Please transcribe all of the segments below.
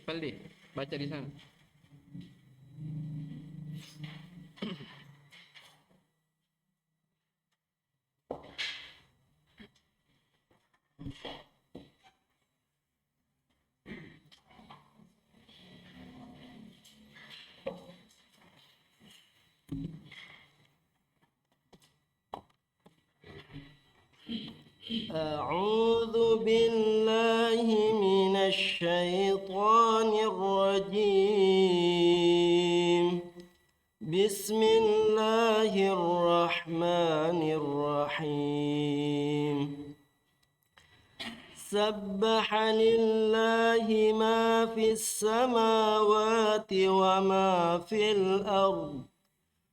Faldi, baca di sana. أعوذ بالله من الشيطان الرجيم. بسم الله الرحمن الرحيم. سبح لله ما في السماوات وما في الأرض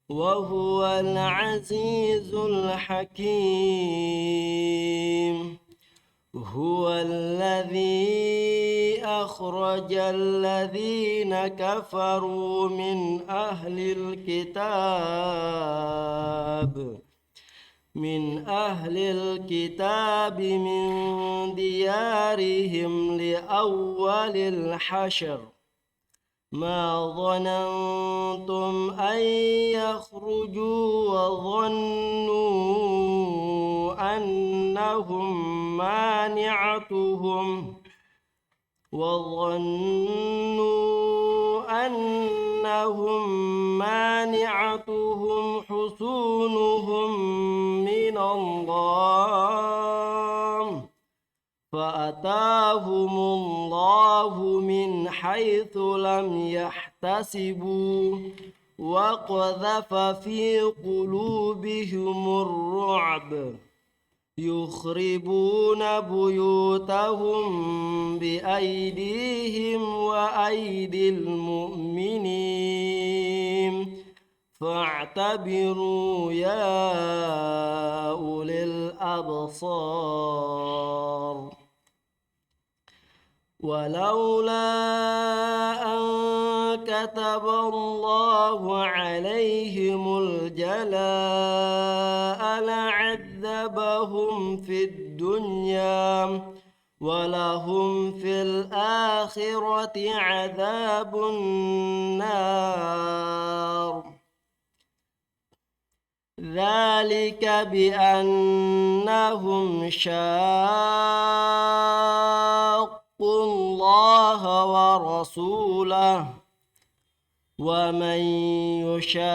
وهو العزيز الحكيم. هو الذي أخرج الذين كفروا من أهل الكتاب من ديارهم لأول الحشر ما ظننتم أن يخرجوا وظنوا أنهم مانعتهم حصونهم من الله فأتاهم الله من حيث لم يحتسبوا وقذف في قلوبهم الرعب يخربون بيوتهم بأيديهم وأيدي المؤمنين فاعتبروا يا أولي الأبصار. ولولا أن كتب الله عليهم الجلاء لعذبهم في الدنيا ولهم في الآخرة عذاب النار. ذلك بأنهم شاقوا الله ورسوله ومن يشاق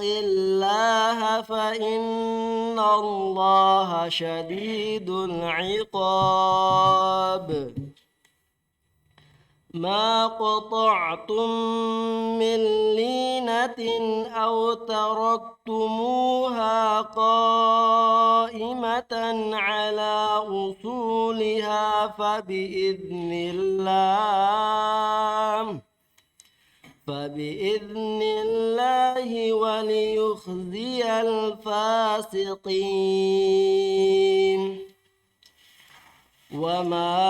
الله فإن الله شديد العقاب. ما قطعتم من لينة أو تركتموها قائمة على أصولها فبإذن الله وليخزي الفاسقين. وما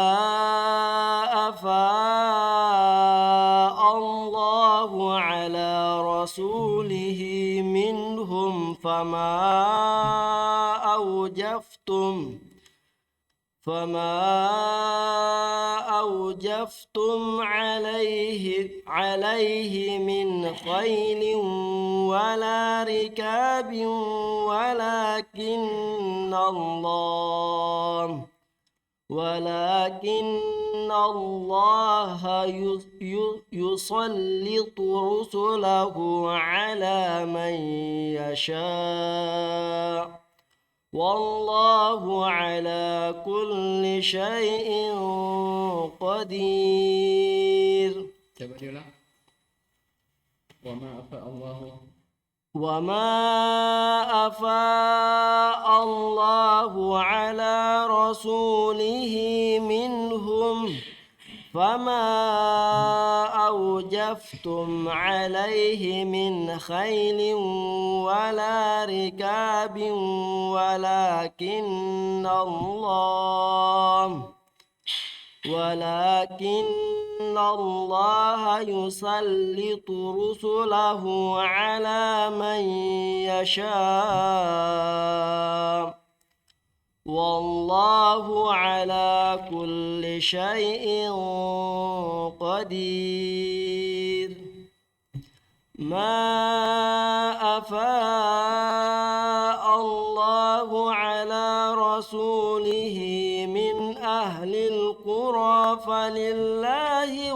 أفاء الله على رسوله منهم فما أوجفتم عليه من خيل ولا ركاب ولكن الله يسلط رسله على من يشاء والله على كل شيء قدير. Coba diulang. وما أفاء الله على رسوله منهم فما أوجفتم عليه من خيل ولا ركاب ولكن الله يسلط رسله على من يشاء والله على كل شيء قدير. ما أفاء الله على رسوله من أهل القرى فلله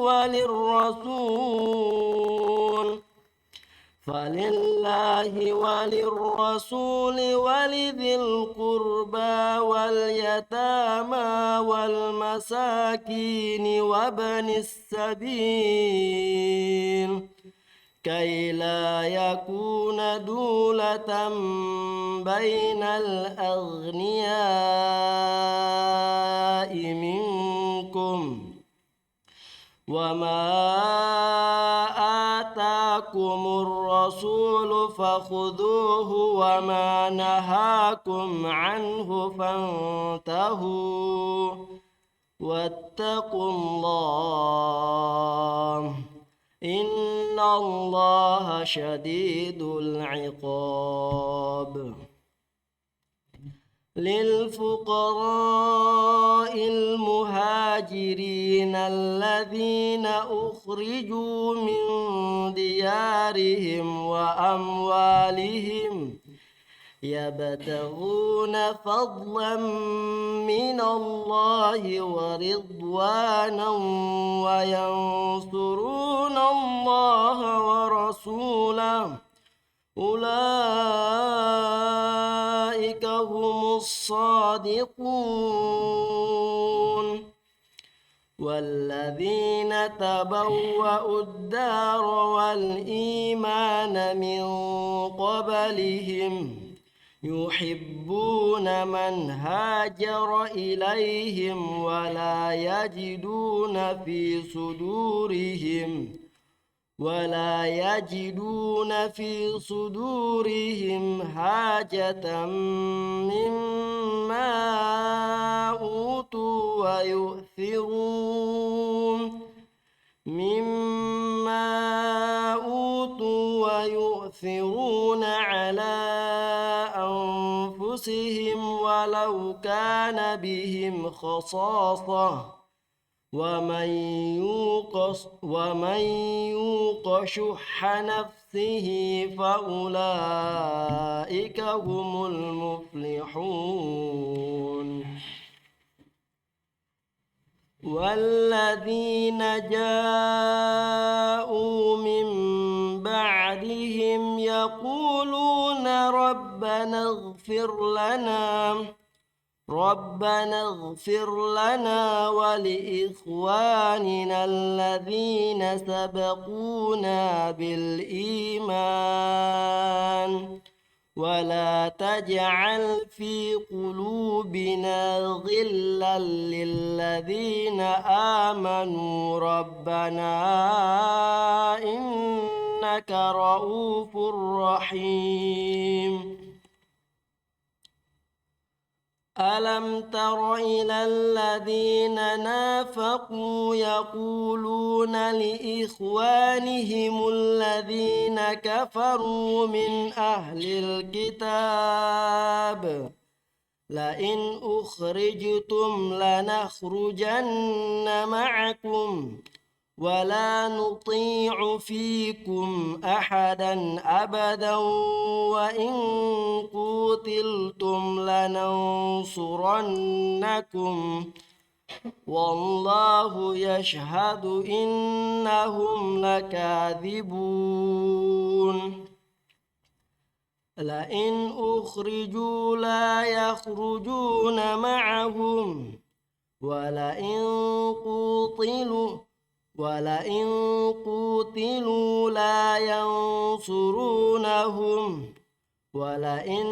وللرسول ولذي القربى واليتامى والمساكين وابن السبيل كي لا يكون دولة بين الأغنياء منكم وما آتاكم الرسول فخذوه وما نهاكم عنه فانتهوا واتقوا الله إن الله شديد العقاب. للفقراء المهاجرين الذين أخرجوا من ديارهم وأموالهم يبتغون فضلا من الله ورضوانا وينصرون الله ورسوله أولئك هم الصادقون. والذين تبوأوا الدار والإيمان من قبلهم يحبون من هاجر إليهم ولا يجدون في صدورهم حاجة مما أوتوا ويؤثرون على أنفسهم ولو كان بهم خصاصة ومن يوق شح نفسه فأولئك هم المفلحون. والذين جاءوا من بعدهم يقولون ربنا اغفر لنا ولإخواننا الذين سبقونا بالإيمان ولا تجعل في قلوبنا غلا للذين آمنوا ربنا إنك رؤوف رحيم. ألم تر إلى الذين نافقوا يقولون لإخوانهم الذين كفروا من أهل الكتاب لئن أخرجتم لنخرجن معكم ولا نطيع فيكم أحدا أبدا وإن قتلتم لننصرنكم والله يشهد إنهم لكاذبون. لئن أخرجوا لا يخرجون معهم ولئن قوتلوا لا ينصرونهم ولئن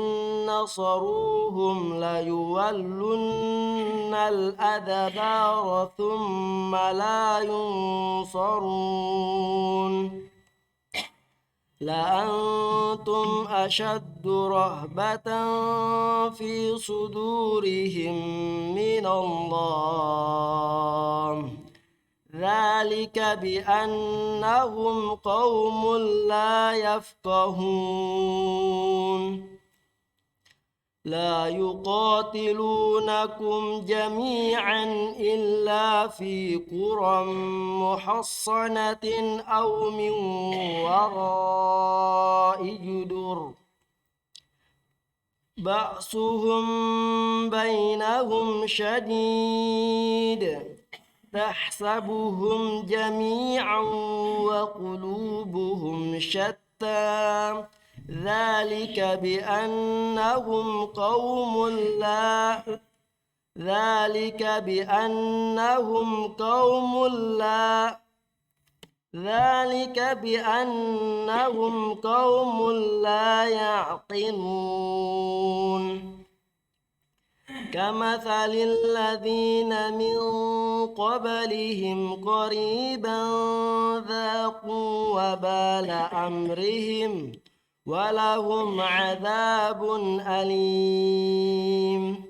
نصروهم ليولن الأدبار ثم لا ينصرون لأنتم أشد رهبة في صدورهم من الله ذلك بأنهم قوم لا يفقهون لا يقاتلونكم جميعا إلا في قرى محصنة أو من وراء جدر بأسهم بينهم شديد تحسبهم جميعا وقلوبهم شتى ذلك بأنهم قوم لا ذلك بأنهم قوم لا ذلك بأنهم قوم لا يعقلون كمثل الذين من قبلهم قريبا ذاقوا وبال أمرهم ولهم عذاب أليم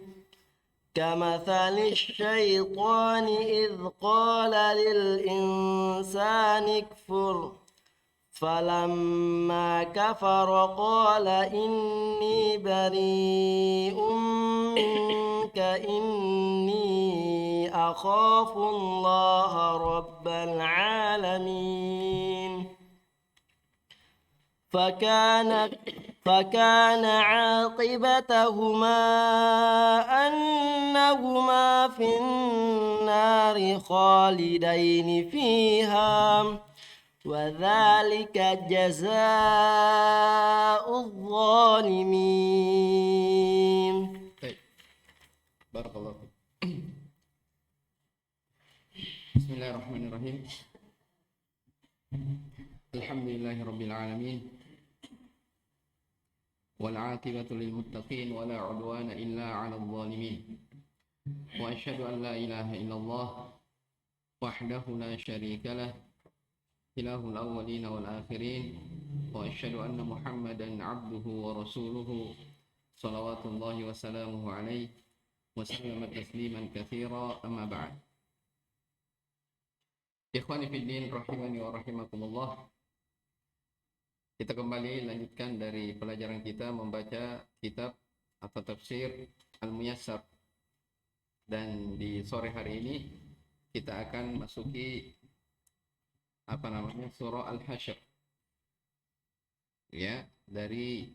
كمثل الشيطان إذ قال للإنسان اكفر فلما كفر قال إني بريء منك إني أخاف الله رب العالمين فكان عاقبتهما أنهما في النار خالدين فيها وذلك جزاء الظالمين. Baik. Barakallahu fiik. Bismillahirrahmanirrahim. Alhamdulillahirabbil alamin. Wal 'aqibatu lil muttaqin wa la 'udwana illa 'alal zalimin. Wa asyhadu an la ilaha illallah wahdahu la syarika lah. Ilahul awwalin wal akhirin wa asyhadu anna Muhammadan 'abduhu wa rasuluhu salawatullahi wa salamuhu alaihi wa sallama tasliman katsira amma ba'd. Ikhwani fid din rahimani wa rahimakumullah. Kita kembali lanjutkan dari pelajaran kita membaca kitab atau tafsir Al-Muyassar, dan di sore hari ini kita akan masuki surah Al-Hasyr, ya, dari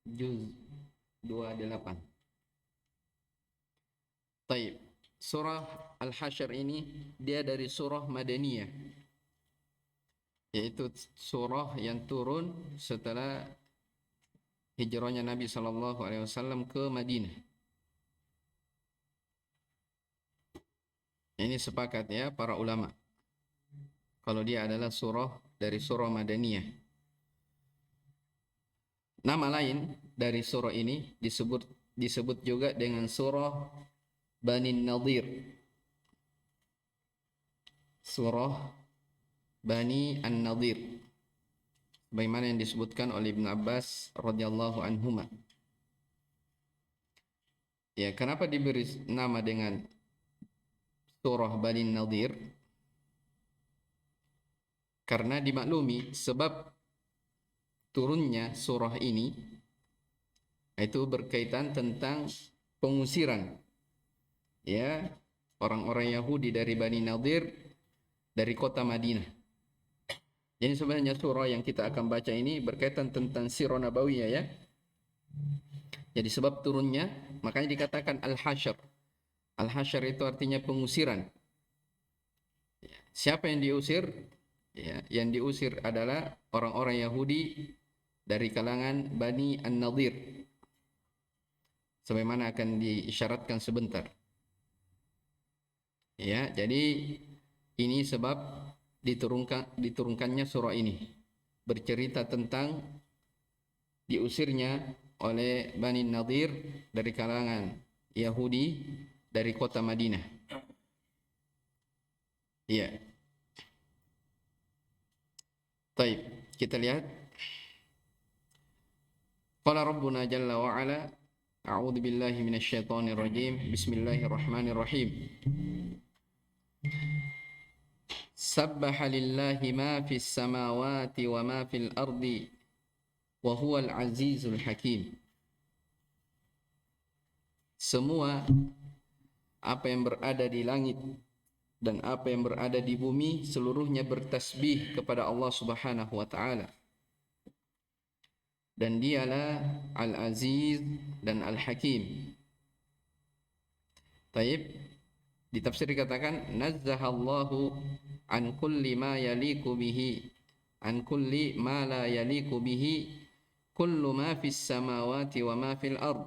juz 28. Taib. Surah Al-Hasyr ini dia dari surah Madaniyah, yaitu surah yang turun setelah hijrahnya Nabi SAW ke Madinah. Ini sepakat ya para ulama, kalau dia adalah surah dari surah Madaniyah. Nama lain dari surah ini disebut juga dengan surah Bani Nadir. Surah Bani An-Nadir, bagaimana yang disebutkan oleh Ibn Abbas radhiyallahu anhuma. Ya, kenapa diberi nama dengan surah Bani Nadir? Karena dimaklumi sebab turunnya surah ini itu berkaitan tentang pengusiran, ya, orang-orang Yahudi dari Bani Nadir dari kota Madinah. Jadi sebenarnya surah yang kita akan baca ini berkaitan tentang sirah nabawiyah, ya. Jadi sebab turunnya makanya dikatakan Al-Hasyr. Al-Hasyr itu artinya pengusiran. Siapa yang diusir? Ya, yang diusir adalah orang-orang Yahudi dari kalangan Bani An-Nadir, sebagaimana akan diisyaratkan sebentar. Ya, jadi ini sebab diturunkannya surah ini, bercerita tentang diusirnya oleh Bani Nadir dari kalangan Yahudi dari kota Madinah. Iya. Baik, kita lihat. Qala Rabbuna Jalla wa Ala, A'udzu billahi minasyaitonir rajim. Bismillahirrahmanirrahim. Sabbaha lillahi ma fis samawati wa ma fil ardi wa huwal azizul hakim. Semua apa yang berada di langit dan apa yang berada di bumi seluruhnya bertasbih kepada Allah Subhanahu wa taala. Dan dialah Al-Aziz dan Al-Hakim. Taib, di tafsir dikatakan nazzahallahu an kulli ma yaliku bihi, an kulli ma la yaliku bihi, kullu ma fis samawati wa ma fil ard.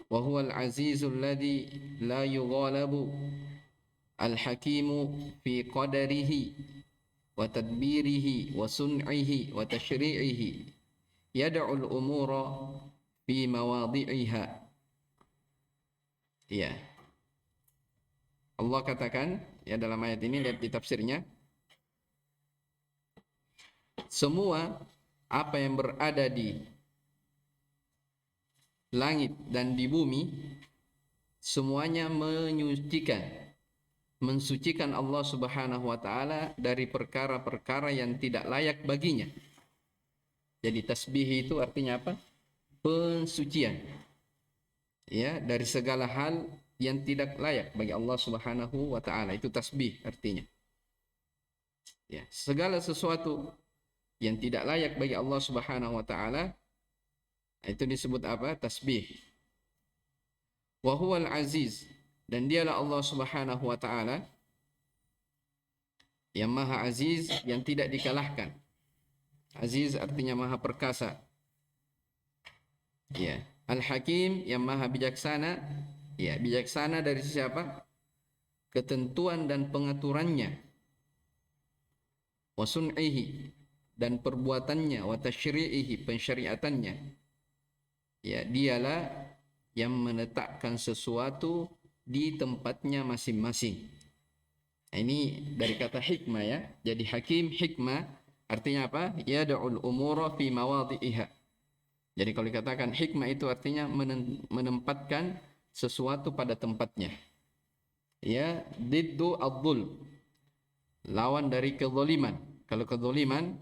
Wa huwa al-azizul ladzi la yughalabu, al-hakimu fi qadarihi wa tadbirihi wa sun'ihi wa tashri'ihi, yad'ul umura fi mawadhi'iha. Ya. Allah katakan ya dalam ayat ini, lihat di tafsirnya, semua apa yang berada di langit dan di bumi semuanya mensucikan Allah Subhanahu wa taala dari perkara-perkara yang tidak layak baginya. Jadi tasbih itu artinya apa? Pensucian. Ya, dari segala hal yang tidak layak bagi Allah Subhanahu wa taala, itu tasbih artinya. Ya, segala sesuatu yang tidak layak bagi Allah Subhanahu wa taala itu disebut apa? Tasbih. Wa huwal aziz, dan dialah Allah Subhanahu wa taala yang maha aziz, yang tidak dikalahkan. Aziz artinya maha perkasa. Ya, Al-Hakim yang maha bijaksana. Ya, bijaksana dari siapa? Ketentuan dan pengaturannya. Wa sun'ihi, dan perbuatannya. Wa tashri'ihi, pensyariatannya. Ya, dialah yang menetapkan sesuatu di tempatnya masing-masing. Nah, ini dari kata hikmah ya. Jadi hakim, hikmah artinya apa? Yad'ul umura fi mawadhi'iha. Jadi kalau dikatakan hikmah itu artinya menempatkan sesuatu pada tempatnya. Ya, diddu adzul, lawan dari kezaliman. Kalau kezaliman,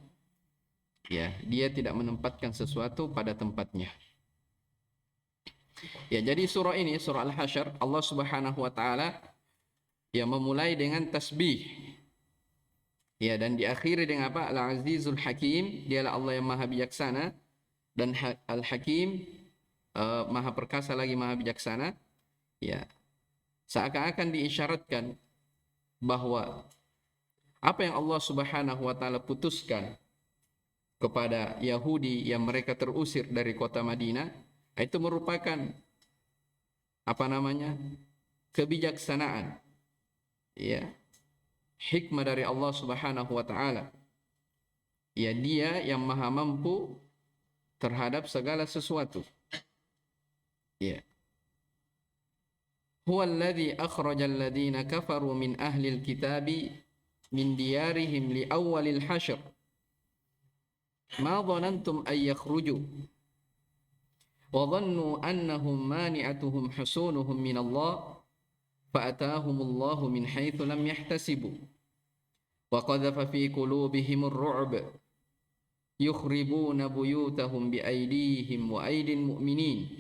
ya, dia tidak menempatkan sesuatu pada tempatnya. Ya, jadi surah ini, surah Al-Hasyr, Allah Subhanahu wa taala ya memulai dengan tasbih. Ya, dan diakhiri dengan apa? Al-Azizul Hakim, dialah Allah yang maha bijaksana, dan Al-Hakim maha perkasa lagi maha bijaksana. Ya, seakan-akan diisyaratkan bahwa apa yang Allah Subhanahu wa taala putuskan kepada Yahudi yang mereka terusir dari kota Madinah, itu merupakan apa namanya? Kebijaksanaan. Ya. Hikmah dari Allah Subhanahu wa taala. Ya, dia yang maha mampu terhadap segala sesuatu. Ya. Huwa alladhi akhrajal ladzina kafaru min ahlil kitabi min diyarihim li awwalil hasyr. Ma dhanantum ay yakhruju wa dhannu annahum mani'atuhum husunuhum min Allah fa'atahumullahu min haitsu lam yahtasibu wa qadhafa fi qulubihimur ru'b yukhribuna buyutahum bi aydihim wa aydil mu'minin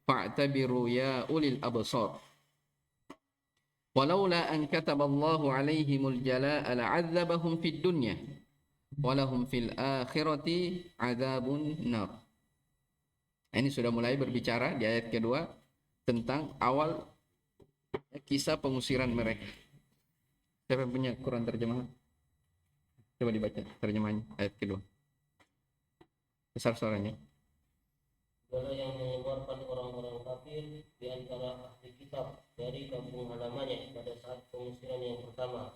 fa'tabiru ya ulil absar. Walaula an kataballahu alaihimul jalaa'a la'adzabahum fid dunya walahum fil akhirati adzabun nar. Ini sudah mulai berbicara di ayat kedua tentang awal kisah pengusiran mereka. Siapa yang punya Quran terjemahan? Coba dibaca terjemahannya ayat kedua. Besar suaranya. Segala yang mengeluarkan orang-orang kafir di antara ahli kitab dari kampung halamannya pada saat pengusiran yang pertama.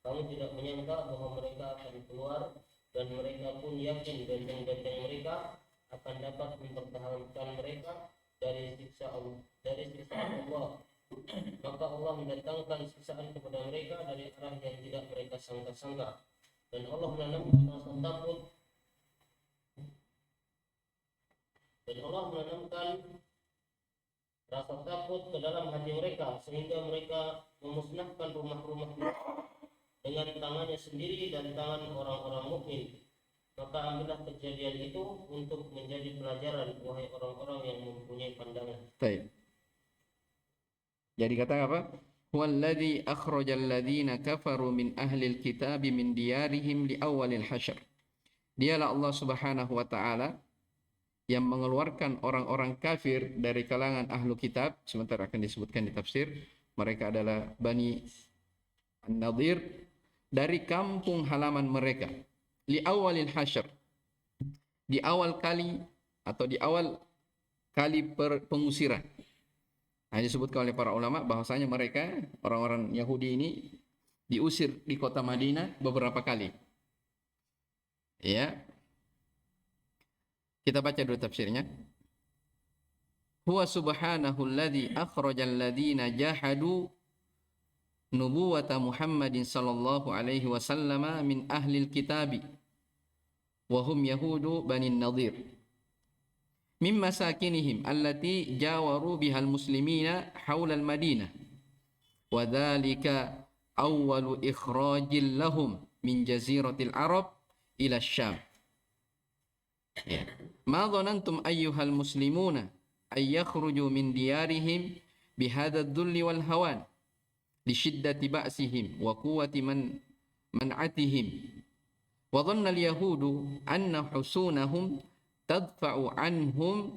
Kamu tidak menyangka bahwa mereka akan keluar, dan mereka pun yakin benteng-benteng mereka akan dapat mempertahankan mereka dari siksaan Allah, maka Allah mendatangkan siksaan kepada mereka dari arah yang tidak mereka sangka-sangka, dan Allah menanamkan rasa takut ke dalam hati mereka, sehingga mereka memusnahkan rumah-rumah dengan tangannya sendiri dan tangan orang-orang mukmin. Maka ambillah kejadian itu untuk menjadi pelajaran, wahai orang-orang yang mempunyai pandangan. Baik. Jadi kata apa? Huwallazi akhrajal ladzina kafaru min ahlil kitabi min diyarihim li awwalil hasyr. Dialah Allah Subhanahu wa taala yang mengeluarkan orang-orang kafir dari kalangan ahlu kitab, sebentar akan disebutkan di tafsir. Mereka adalah Bani An-Nadir, dari kampung halaman mereka. Li awalil hasyr, di awal kali atau di awal kali pengusiran. Nah, disebutkan oleh para ulama bahwasanya mereka, orang-orang Yahudi ini, diusir di kota Madinah beberapa kali. Ya. Kita baca dulu tafsirnya. Huwa subhanahu alladhi akhrajal ladzina jahadu nubuwata Muhammadin sallallahu alaihi wasallam min ahlil kitabi wa hum yahudu bani Nadir min masakinihim allati jawaru bihal muslimina hawla al-Madinah wa dhalika awwalu ikhrajil lahum min jaziratil Arab ila Syam. Ya. Ma dhanantum ayyuhal muslimuna ay yakhruju min diyarihim bihadha ad-dhulli wal hawan li shiddati ba'sihim wa quwwati man'atihim. Wa dhanna al-yahudu anna husunahum tadfa'u anhum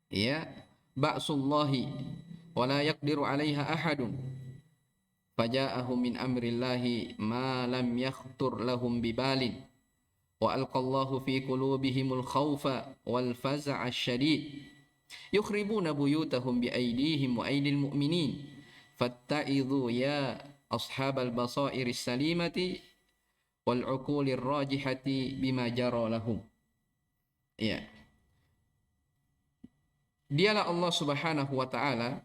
ya ba'sullahi wa la yaqdiru 'alayha ahadun. Faja'ahum min amrillahi ma lam yakhtur lahum bibalin. Wa alqallahu fi qulubihimul khawfa wal faza'a syadid. Yukhribuna buyutahum bi aydihim wa aydil mu'minin. Fatta'idhu ya ashabal basairis salimati wal uqulir rajihati bima jara lahum. Ya. Dialah Allah Subhanahu wa taala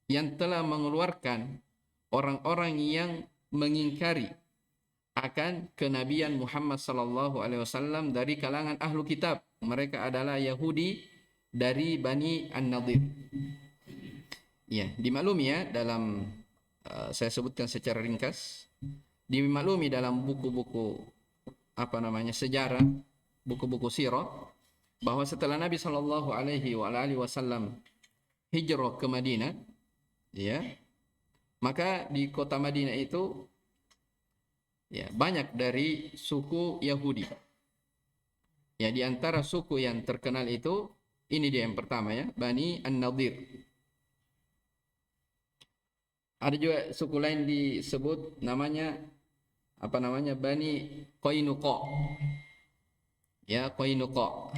yang telah mengeluarkan orang-orang yang mengingkari akan kenabian Muhammad sallallahu alaihi wasallam dari kalangan ahlu kitab. Mereka adalah Yahudi dari Bani An-Nadir. Ya, dimaklumi ya dalam saya sebutkan secara ringkas, dimaklumi dalam buku-buku sejarah, buku-buku sirah, bahwa setelah Nabi sallallahu alaihi wasallam hijrah ke Madinah, ya, maka di kota Madinah itu ya banyak dari suku Yahudi. Ya, di antara suku yang terkenal itu ini dia yang pertama ya, Bani An-Nadir. Ada juga suku lain disebut namanya Bani Qainuqa. Ya, Qainuqa.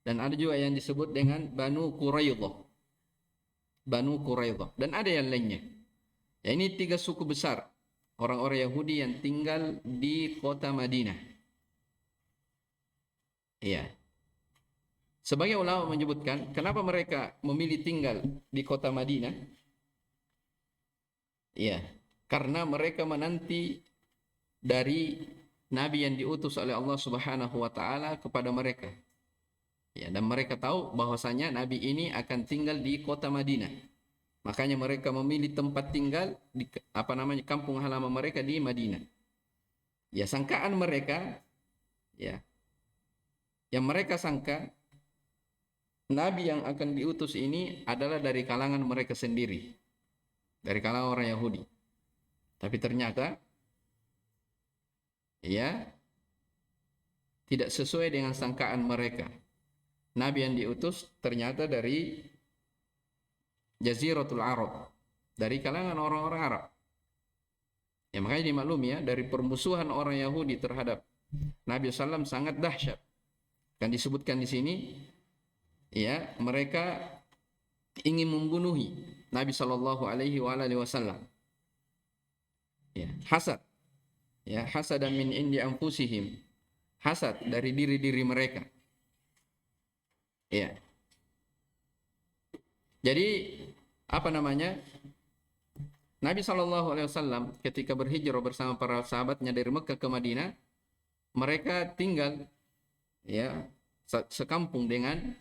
Dan ada juga yang disebut dengan Banu Quraidah. Banu Quraidah. Dan ada yang lainnya. Ya, ini 3 suku besar orang-orang Yahudi yang tinggal di kota Madinah. Ya. Sebagai ulama menyebutkan, kenapa mereka memilih tinggal di kota Madinah? Ya, karena mereka menanti dari Nabi yang diutus oleh Allah Subhanahu wa taala kepada mereka. Ya, dan mereka tahu bahwasanya Nabi ini akan tinggal di kota Madinah. Makanya mereka memilih tempat tinggal di kampung halaman mereka di Madinah. Ya, sangkaan mereka ya, yang mereka sangka Nabi yang akan diutus ini adalah dari kalangan mereka sendiri, dari kalangan orang Yahudi. Tapi ternyata ya tidak sesuai dengan sangkaan mereka. Nabi yang diutus ternyata dari Jaziratul Arab, dari kalangan orang-orang Arab. Ya, makanya dimaklumi ya, dari permusuhan orang Yahudi terhadap Nabi SAW sangat dahsyat. Kan disebutkan di sini ya, mereka ingin membunuhi Nabi sallallahu alaihi wasallam. Ya, hasad. Ya, hasadan min indi anfusihim. Hasad dari diri-diri mereka. Ya. Jadi apa namanya? Nabi SAW ketika berhijrah bersama para sahabatnya dari Mekah ke Madinah, mereka tinggal ya sekampung dengan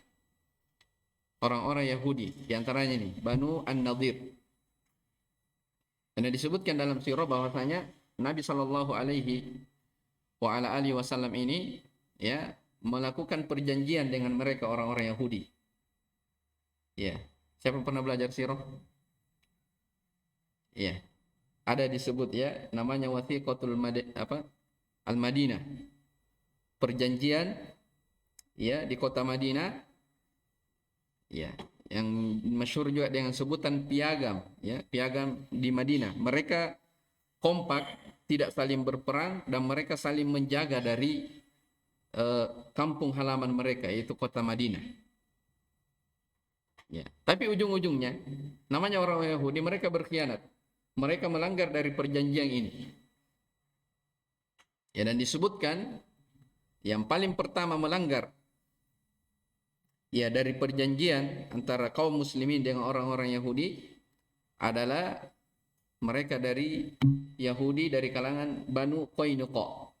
orang-orang Yahudi, di antaranya nih Banu An-Nadir. Dan disebutkan dalam sirah bahwasanya Nabi SAW ini ya melakukan perjanjian dengan mereka orang-orang Yahudi. Ya, siapa pernah belajar sirah? Ya, ada disebut ya namanya Wathiqatul Al-Madinah. Perjanjian ya di kota Madinah ya yang masyhur juga dengan sebutan piagam ya, piagam di Madinah. Mereka kompak, tidak saling berperang dan mereka saling menjaga dari kampung halaman mereka yaitu kota Madinah. Ya, tapi ujung-ujungnya namanya orang Yahudi mereka berkhianat. Mereka melanggar dari perjanjian ini. Ya, dan disebutkan yang paling pertama melanggar ya dari perjanjian antara kaum muslimin dengan orang-orang Yahudi adalah mereka dari Yahudi dari kalangan Banu Qainuqa.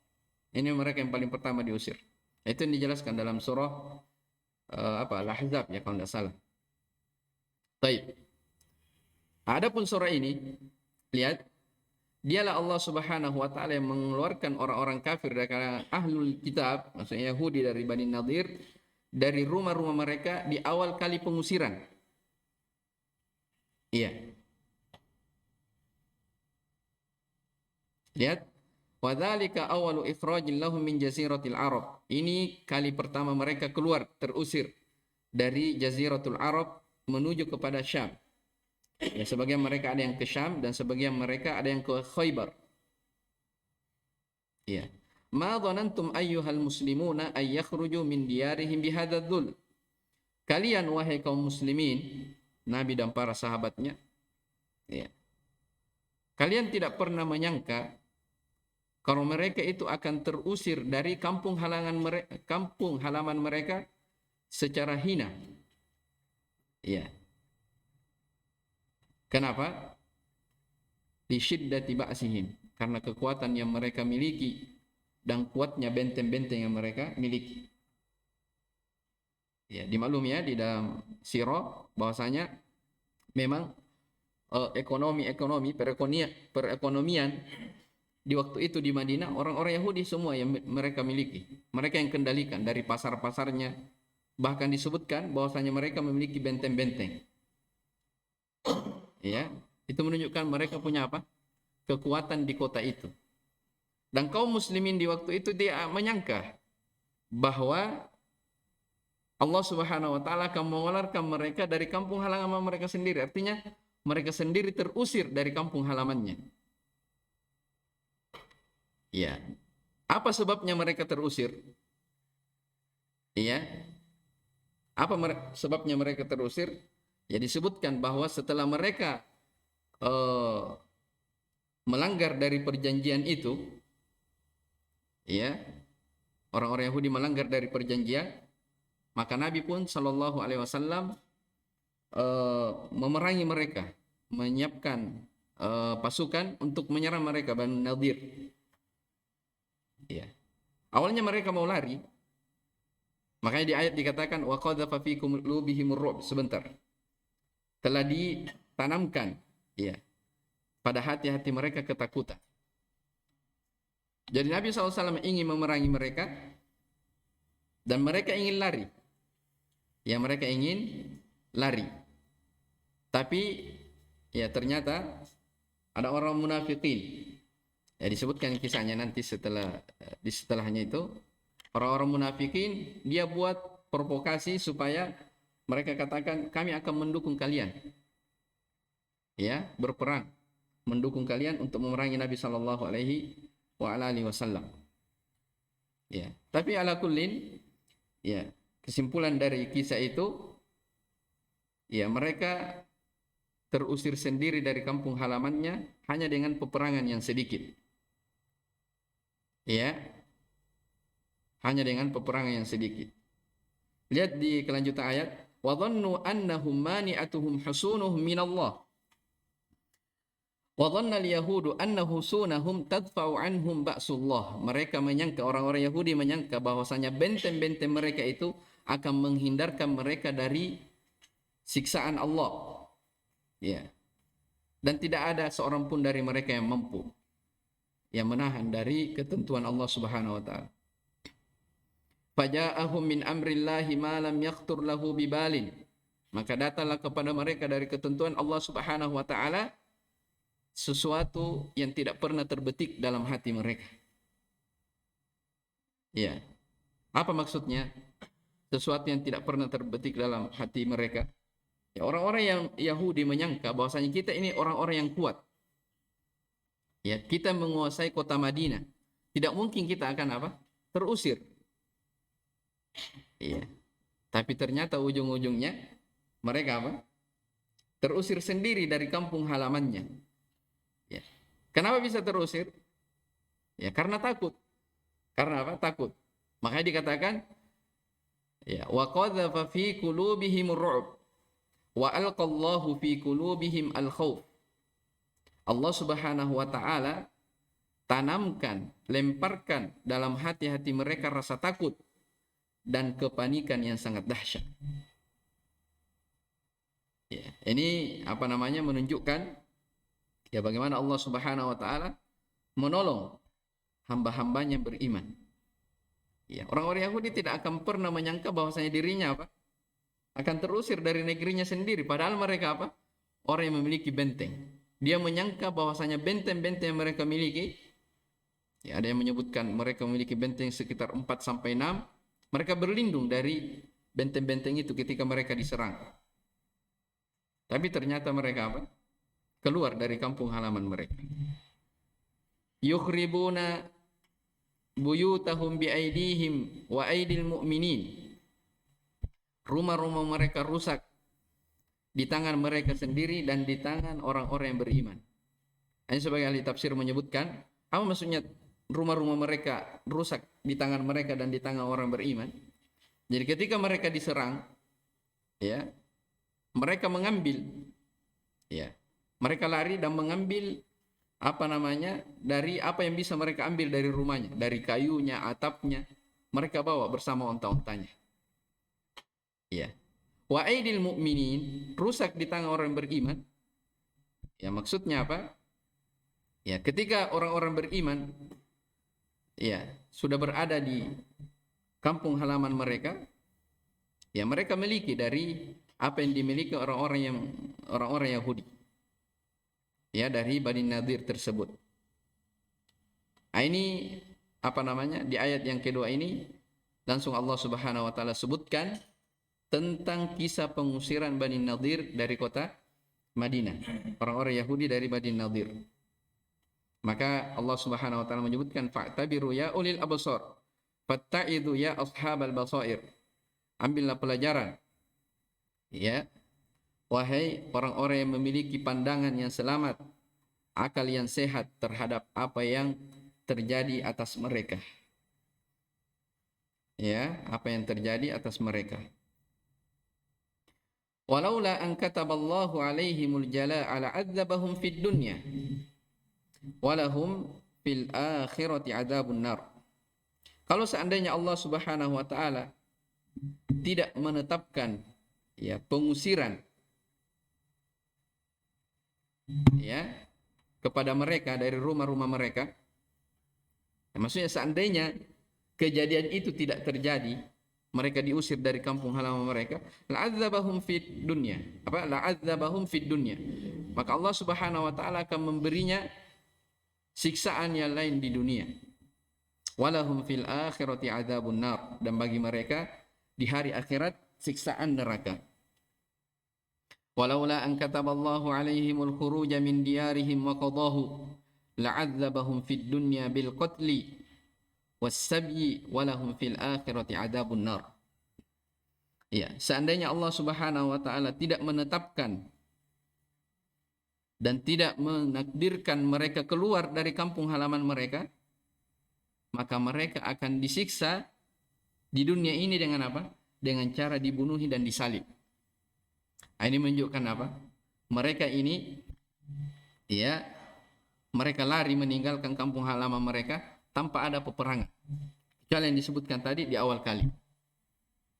Ini mereka yang paling pertama diusir. Itu yang dijelaskan dalam surah Al-Ahzab ya kalau tidak salah. Baik. Adapun surah ini lihat, dialah Allah Subhanahu wa taala yang mengeluarkan orang-orang kafir dari kalangan ahlul kitab, maksudnya Yahudi dari Bani Nadir, dari rumah-rumah mereka di awal kali pengusiran. Iya. Lihat, wadzalika awwalu ikhrajil lahum min jaziratil Arab. Ini kali pertama mereka keluar, terusir dari Jaziratul Arab menuju kepada Syam. Ya, sebagian mereka ada yang ke Syam dan sebagian mereka ada yang ke Khaybar. Ya. Ma dhanantum ayyuhal muslimuna ay yakhruju min diyarihim bihadzal dhul. Kalian wahai kaum muslimin, Nabi dan para sahabatnya, ya. Kalian tidak pernah menyangka kalau mereka itu akan terusir dari kampung halaman mereka secara hina. Ya. Kenapa? Li syiddati ba'sihim, karena kekuatan yang mereka miliki dan kuatnya benteng-benteng yang mereka miliki. Ya, dimaklumi ya di dalam sirah bahwasanya memang perekonomian di waktu itu di Madinah orang-orang Yahudi semua yang mereka miliki. Mereka yang kendalikan dari pasar-pasarnya. Bahkan disebutkan bahwasanya mereka memiliki benteng-benteng. Ya, itu menunjukkan mereka punya apa? Kekuatan di kota itu. Dan kaum muslimin di waktu itu dia menyangka bahwa Allah Subhanahu wa taala akan mengeluarkan mereka dari kampung halaman mereka sendiri. Artinya mereka sendiri terusir dari kampung halamannya. Ya. Apa sebabnya mereka terusir? Ya. Apa sebabnya mereka terusir? Ya disebutkan bahwa setelah mereka melanggar dari perjanjian itu, ya, orang-orang Yahudi melanggar dari perjanjian, maka Nabi pun Shallallahu Alaihi Wasallam memerangi mereka, menyiapkan pasukan untuk menyerang mereka Banu Nadir. Ya. Awalnya mereka mau lari, makanya di ayat dikatakan wa qadhafa fi qulubihimur ru'b, sebentar. Telah ditanamkan ya pada hati-hati mereka ketakutan. Jadi Nabi SAW ingin memerangi mereka dan mereka ingin lari. Ya, mereka ingin lari. Tapi ya ternyata ada orang munafikin. Ya disebutkan kisahnya nanti setelahnya itu. Orang-orang munafikin dia buat provokasi supaya mereka katakan kami akan mendukung kalian. Ya, berperang, mendukung kalian untuk memerangi Nabi sallallahu alaihi wasallam. Ya, tapi ala kullin ya, kesimpulan dari kisah itu ya mereka terusir sendiri dari kampung halamannya hanya dengan peperangan yang sedikit. Ya. Hanya dengan peperangan yang sedikit. Lihat di kelanjutan ayat, wa dhannu annahum mani'atuhum husunuhum minallah. Wa dhanna al-yahudu anna husunahum tadfa'u anhum ba'sullah. Mereka menyangka, orang-orang Yahudi menyangka bahwasanya benteng-benteng mereka itu akan menghindarkan mereka dari siksaan Allah. Ya. Dan tidak ada seorang pun dari mereka yang mampu yang menahan dari ketentuan Allah Subhanahu wa taala. Faja'ahum min amrillahi ma lam yakhtur lahu bibalin. Maka datanglah kepada mereka dari ketentuan Allah Subhanahu wa taala sesuatu yang tidak pernah terbetik dalam hati mereka. Ya. Apa maksudnya? Sesuatu yang tidak pernah terbetik dalam hati mereka. Ya, orang-orang yang Yahudi menyangka bahwasanya kita ini orang-orang yang kuat. Ya, kita menguasai kota Madinah. Tidak mungkin kita akan apa? Terusir. Iya. Tapi ternyata ujung-ujungnya mereka apa? Terusir sendiri dari kampung halamannya. Ya. Kenapa bisa terusir? Ya, karena takut. Karena apa? Takut. Makanya dikatakan ya, wa qadhafa fi qulubihim ar-ru'b wa alqallahu fi qulubihim al-khauf. Allah Subhanahu wa taala tanamkan, lemparkan dalam hati-hati mereka rasa takut dan kepanikan yang sangat dahsyat. Ya, ini apa namanya menunjukkan ya bagaimana Allah Subhanahu wa taala menolong hamba-hambanya beriman. Ya, orang-orang Yahudi tidak akan pernah menyangka bahwasanya dirinya apa? Akan terusir dari negerinya sendiri, padahal mereka apa? Orang yang memiliki benteng. Dia menyangka bahwasanya benteng-benteng yang mereka miliki, ya ada yang menyebutkan mereka memiliki benteng sekitar 4 sampai 6. Mereka berlindung dari benteng-benteng itu ketika mereka diserang. Tapi ternyata mereka apa? Keluar dari kampung halaman mereka. Yukhribuna buyutahum biaidihim wa aidil mu'minin. Rumah-rumah mereka rusak di tangan mereka sendiri dan di tangan orang-orang yang beriman. Ini sebagai ahli tafsir menyebutkan, apa maksudnya rumah-rumah mereka rusak di tangan mereka dan di tangan orang beriman? Jadi ketika mereka diserang, ya, mereka mengambil, ya, mereka lari dan mengambil apa namanya dari apa yang bisa mereka ambil dari rumahnya, dari kayunya, atapnya, mereka bawa bersama onta-ontanya. Ya. Wa aidil mu'minin, rusak di tangan orang beriman. Ya, maksudnya apa? Ya, ketika orang-orang beriman ya sudah berada di kampung halaman mereka, ya mereka miliki dari apa yang dimiliki orang-orang Yahudi. Ya, dari Bani Nadir tersebut. Nah, ini apa namanya? Di ayat yang kedua ini langsung Allah Subhanahu wa taala sebutkan tentang kisah pengusiran Bani Nadir dari kota Madinah. Orang-orang Yahudi dari Bani Nadir. Maka Allah Subhanahu wa taala menyebutkan fa'tabiru ya ulil absar fatta'idu ya ashabal basair. Ambillah pelajaran. Ya. Wahai orang-orang yang memiliki pandangan yang selamat, akal yang sehat terhadap apa yang terjadi atas mereka. Ya, apa yang terjadi atas mereka. Walaula an kataballahu alaihimul jalaa la'adzabahum fid dunya walahum fil akhirati adzabun nar. Kalau seandainya Allah Subhanahu wa taala tidak menetapkan ya pengusiran ya kepada mereka dari rumah-rumah mereka, ya, maksudnya seandainya kejadian itu tidak terjadi, mereka diusir dari kampung halaman mereka, la'adzabahum fid dunya. Apa? La'adzabahum fid dunya. Maka Allah Subhanahu wa taala akan memberinya siksaan yang lain di dunia. Walahum fil akhirati adzabun nar, dan bagi mereka di hari akhirat siksaan neraka. Walaula an kataballahu alaihimul khuruja min diyarihim wa qadahu la'adzabahum fid dunya bil qatli was-sabyi walahum fil akhirati adzabun nar. Ya, seandainya Allah Subhanahu wa taala tidak menetapkan dan tidak menakdirkan mereka keluar dari kampung halaman mereka, maka mereka akan disiksa di dunia ini dengan apa? Dengan cara dibunuhi dan disalib. Ini menunjukkan apa? Mereka ini, ya, mereka lari meninggalkan kampung halaman mereka tanpa ada peperangan. Kecuali yang disebutkan tadi di awal kali.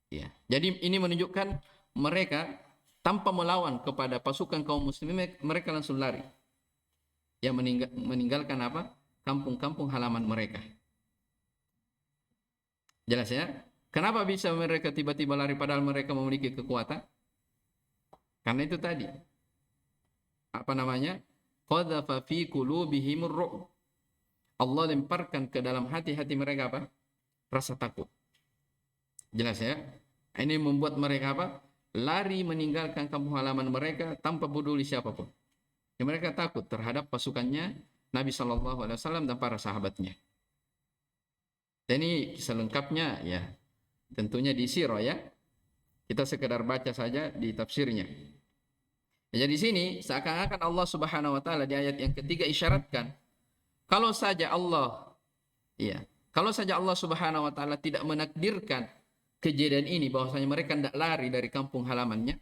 Ya. Jadi ini menunjukkan mereka tanpa melawan kepada pasukan kaum muslimin, mereka langsung lari. Yang meninggalkan apa? Kampung-kampung halaman mereka. Jelas ya? Kenapa bisa mereka tiba-tiba lari padahal mereka memiliki kekuatan? Karena itu tadi. Apa namanya? Qadhafa fi qulubihimur ru'b. Allah lemparkan ke dalam hati-hati mereka apa? Rasa takut. Jelas ya? Ini membuat mereka apa? Lari meninggalkan kampung halaman mereka tanpa peduli siapapun. Ya, mereka takut terhadap pasukannya Nabi SAW dan para sahabatnya. Dan ini selengkapnya ya tentunya di sirah ya. Kita sekedar baca saja di tafsirnya. Ya, di sini seakan-akan Allah Subhanahu wa taala di ayat yang ketiga isyaratkan kalau saja Allah Subhanahu wa taala tidak menakdirkan kejadian ini bahwasanya mereka tidak lari dari kampung halamannya,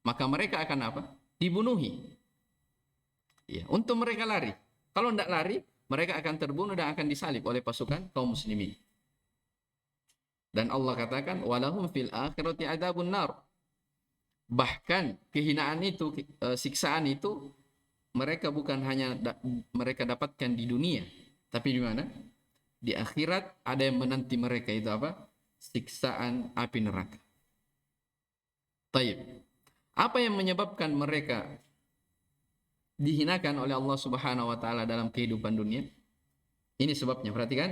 maka mereka akan apa? Dibunuhi. Ya, untuk mereka lari. Kalau tidak lari, mereka akan terbunuh dan akan disalib oleh pasukan kaum muslimin. Dan Allah katakan walahum fil akhirati adzabun nar. Bahkan kehinaan itu, siksaan itu mereka bukan hanya mereka dapatkan di dunia, tapi di mana? Di akhirat ada yang menanti mereka itu apa? Siksaan api neraka. Taib. Apa yang menyebabkan mereka dihinakan oleh Allah Subhanahu wa taala dalam kehidupan dunia? Ini sebabnya, perhatikan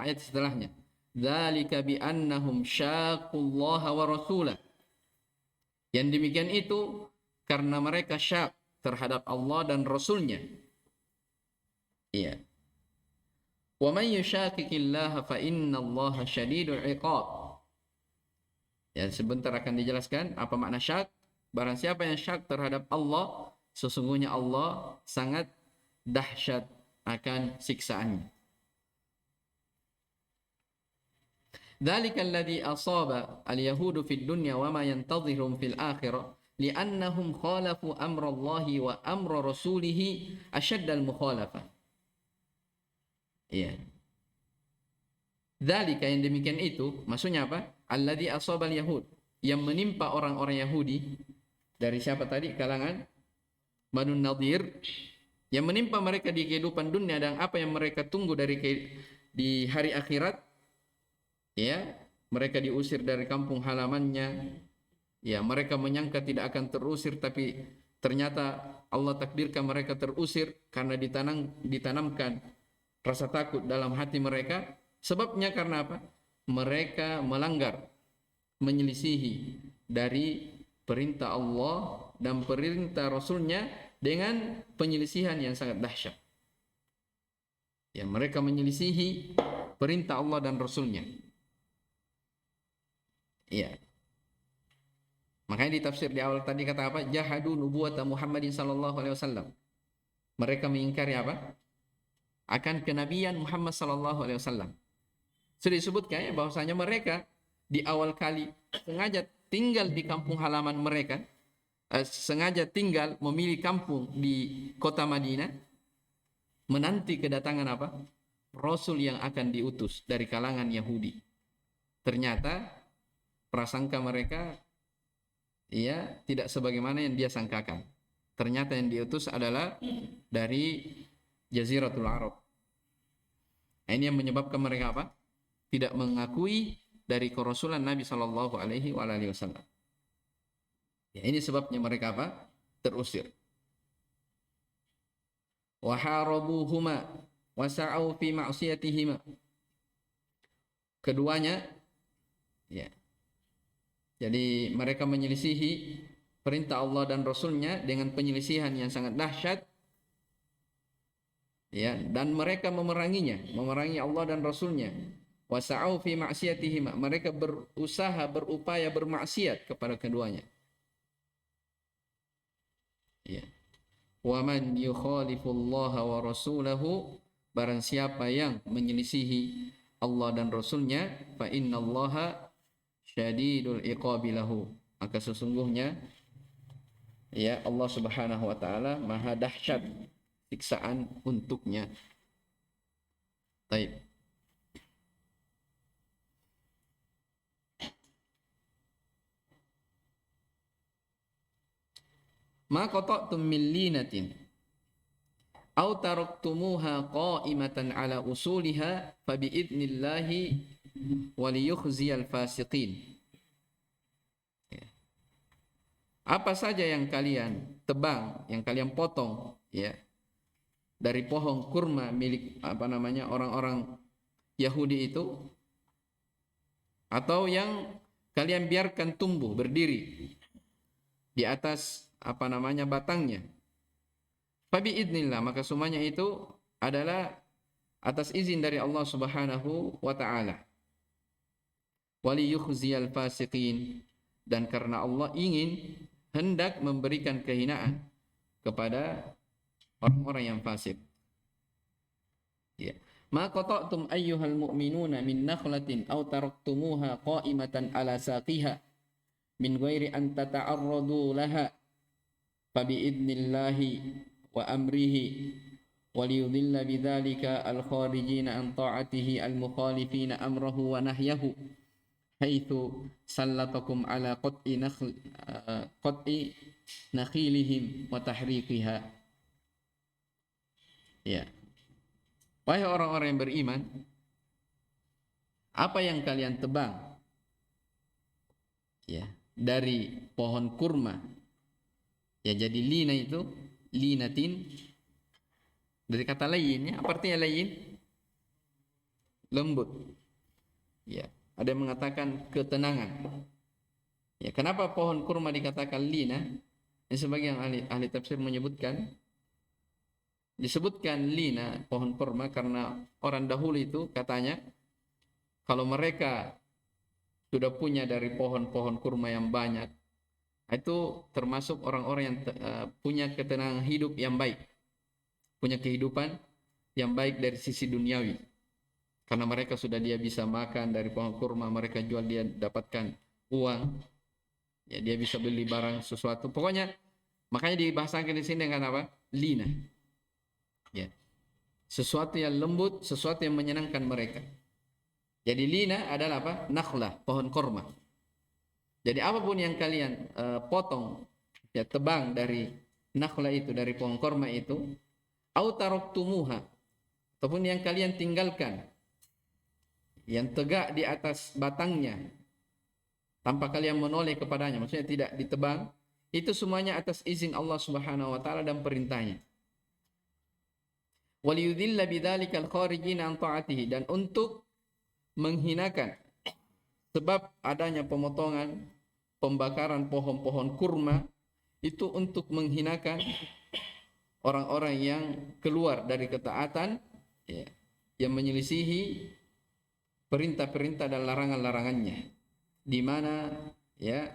ayat setelahnya. Dzalika bi annahum syaqullaha wa rasulah. Yang demikian itu karena mereka syak terhadap Allah dan Rasulnya. Iya. Wa man yushaqiqillaha fa innallaha syadidul iqab. Ya, sebentar akan dijelaskan apa makna syak. Barang siapa yang syak terhadap Allah, sesungguhnya Allah sangat dahsyat akan siksaannya. ذلك الذي أصاب اليهود في الدنيا وما ينتظرهم في الآخرة لأنهم خالفوا أمر الله وأمر رسوله أشد المخالفة. Ya. Dzalika yang demikian itu maksudnya apa? Alladzi asabal yahud, yang menimpa orang-orang Yahudi dari siapa tadi? Kalangan Banu Nadir, yang menimpa mereka di kehidupan dunia dan apa yang mereka tunggu di hari akhirat. Ya, mereka diusir dari kampung halamannya. Ya, mereka menyangka tidak akan terusir, tapi ternyata Allah takdirkan mereka terusir karena ditanamkan rasa takut dalam hati mereka. Sebabnya karena apa? Mereka melanggar, menyelisihi dari perintah Allah dan perintah Rasulnya dengan penyelisihan yang sangat dahsyat. Ya, mereka menyelisihi perintah Allah dan Rasulnya. Iya. Makanya di tafsir di awal tadi kata apa? Jahadu nubuwata Muhammadin sallallahu alaihi wasallam. Mereka mengingkari apa? Akan kenabian Muhammad sallallahu alaihi wasallam. Sudah disebutkan ya bahwasanya mereka di awal kali sengaja tinggal di kampung halaman mereka, sengaja tinggal memilih kampung di kota Madinah, menanti kedatangan apa? Rasul yang akan diutus dari kalangan Yahudi. Ternyata prasangka mereka ya tidak sebagaimana yang dia sangkakan. Ternyata yang diutus adalah dari Jaziratul Arab. Ini yang menyebabkan mereka apa? Tidak mengakui dari kerasulan Nabi sallallahu alaihi wasallam. Ya, ini sebabnya mereka apa? Terusir. Wa harabuhuma wa sa'u fi ma'siyatihima. Keduanya ya. Jadi mereka menyelisihi perintah Allah dan Rasulnya dengan penyelisihan yang sangat dahsyat. Ya, dan mereka memerangi Allah dan Rasulnya. Wasa'u fi ma'siyatihima. Mereka berupaya bermaksiat kepada keduanya. Ya. Wa man yukhalifullaha wa rasulahu, barang siapa yang menyelisihi Allah dan Rasulnya, fa innallaha syadidul iqabi lahu, maka sesungguhnya ya Allah Subhanahu wa taala maha dahsyat siksaan untuknya. Baik. Ma qata'tum min linatin aw taraktumuha qa'imatan ala usuliha fa bi idnillahi wa liyukhziyal fasiqin. Apa saja yang kalian tebang, yang kalian potong, ya, dari pohon kurma milik orang-orang Yahudi itu, atau yang kalian biarkan tumbuh berdiri di atas batangnya, fabi idnillah, maka semuanya itu adalah atas izin dari Allah Subhanahu wa taala. Wali yukhziyal fasiqin, dan karena Allah hendak memberikan kehinaan kepada orang-orang yang fasik. Ya. Ma qata'tum ayyuhal mu'minuna min nakhlatin aw taraktumuha qa'imatan ala saqiha min ghairi an tata'arradu laha fa bi idnillahi wa amrihi wa liyudilla bidzalika al-kharijina an ta'atihi al-mukhalifina amrahu wa nahyahu haitsu sallatakum ala qat'i nakhilihim wa tahriqiha. Ya. Wahai orang-orang yang beriman, apa yang kalian tebang, ya, dari pohon kurma, ya, jadi lina itu, linatin, dari kata layin, apa artinya layin? Lembut. Ya, ada yang mengatakan ketenangan. Ya, kenapa pohon kurma dikatakan lina? Ini sebagian ahli tafsir menyebutkan, disebutkan lina pohon kurma karena orang dahulu itu katanya kalau mereka sudah punya dari pohon-pohon kurma yang banyak, itu termasuk orang-orang yang punya ketenangan hidup yang baik, punya kehidupan yang baik dari sisi duniawi, karena mereka sudah dia bisa makan dari pohon kurma, mereka jual dia dapatkan uang, ya, dia bisa beli barang sesuatu, pokoknya makanya dibahasakan di sini dengan apa? Lina. Ya. Sesuatu yang lembut, sesuatu yang menyenangkan mereka. Jadi lina adalah apa? Nakhlah, pohon korma. Jadi apapun yang kalian potong, ya, tebang dari nakhlah itu, dari pohon korma itu, au taraktumuha, ataupun yang kalian tinggalkan, yang tegak di atas batangnya, tanpa kalian menoleh kepadanya, maksudnya tidak ditebang, itu semuanya atas izin Allah Subhanahu wa taala dan perintahnya. Waliyudilla bidzalikal kharijina an ta'atihi, dan untuk menghinakan sebab adanya pemotongan, pembakaran pohon-pohon kurma itu untuk menghinakan orang-orang yang keluar dari ketaatan, ya, yang menyelisihi perintah-perintah dan larangan-larangannya, di mana, ya,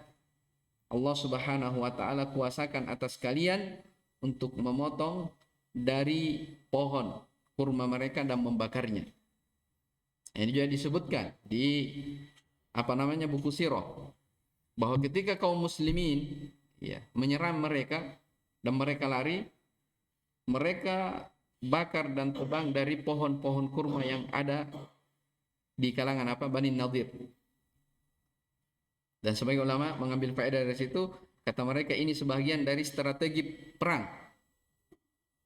Allah Subhanahu wa taala kuasakan atas kalian untuk memotong dari pohon kurma mereka dan membakarnya. Ini juga disebutkan di buku sirah, bahwa ketika kaum muslimin, ya, menyerang mereka dan mereka lari, mereka bakar dan tebang dari pohon-pohon kurma yang ada di kalangan Bani Nadir. Dan sebagian ulama mengambil faedah dari situ, kata mereka ini sebagian dari strategi perang.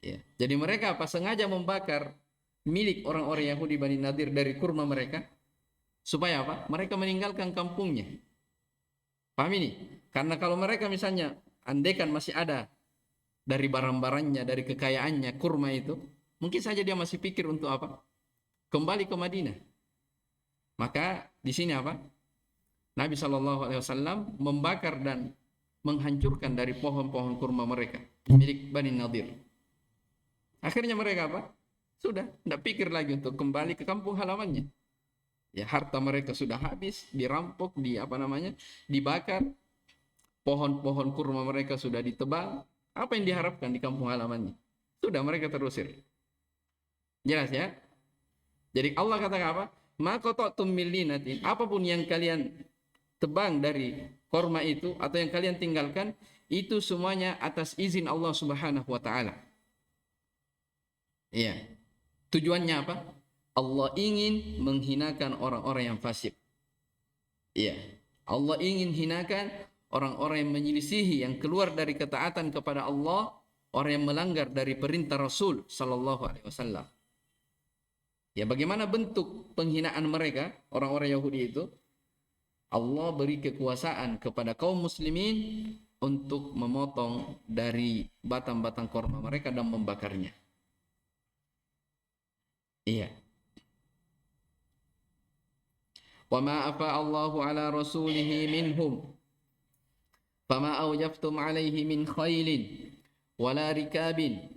Ya. Jadi mereka sengaja membakar milik orang-orang Yahudi Bani Nadir dari kurma mereka, supaya mereka meninggalkan kampungnya. Paham ini? Karena kalau mereka misalnya andaikan masih ada dari barang-barangnya, dari kekayaannya kurma itu, mungkin saja dia masih pikir untuk kembali ke Madinah. Maka di sini Nabi SAW membakar dan menghancurkan dari pohon-pohon kurma mereka milik Bani Nadir. Akhirnya mereka sudah tidak pikir lagi untuk kembali ke kampung halamannya. Ya, harta mereka sudah habis, dirampok, dibakar. Pohon-pohon kurma mereka sudah ditebang. Apa yang diharapkan di kampung halamannya? Sudah mereka terusir. Jelas ya? Jadi Allah katakan apa? Ma qata'tum min linatin, apapun yang kalian tebang dari korma itu atau yang kalian tinggalkan, itu semuanya atas izin Allah Subhanahu wa taala. Iya. Tujuannya apa? Allah ingin menghinakan orang-orang yang fasik. Iya. Allah ingin hinakan orang-orang yang menyelisihi, yang keluar dari ketaatan kepada Allah, orang yang melanggar dari perintah Rasul sallallahu alaihi wasallam. Ya, bagaimana bentuk penghinaan mereka, orang-orang Yahudi itu? Allah beri kekuasaan kepada kaum muslimin untuk memotong dari batang-batang korma mereka dan membakarnya. Iya. Wa ma afa Allahu ala rasulihi minhum fama awjaftum alaihi min khailin wala rikabin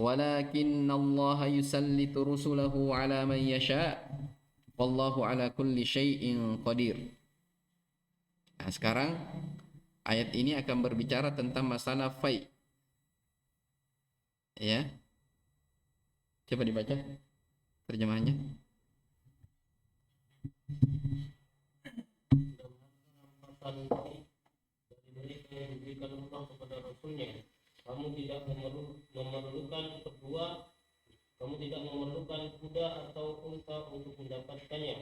walakin Allah yusallitu rusulahu ala man yasha wallahu ala kulli syai'in qadir. Nah, sekarang ayat ini akan berbicara tentang masalah fai. Ya. Coba dibaca terjemahannya. Rampasan dari mereka yang diberikan upah kepada Rasulnya, kamu tidak memerlukan kuda atau unta untuk mendapatkannya,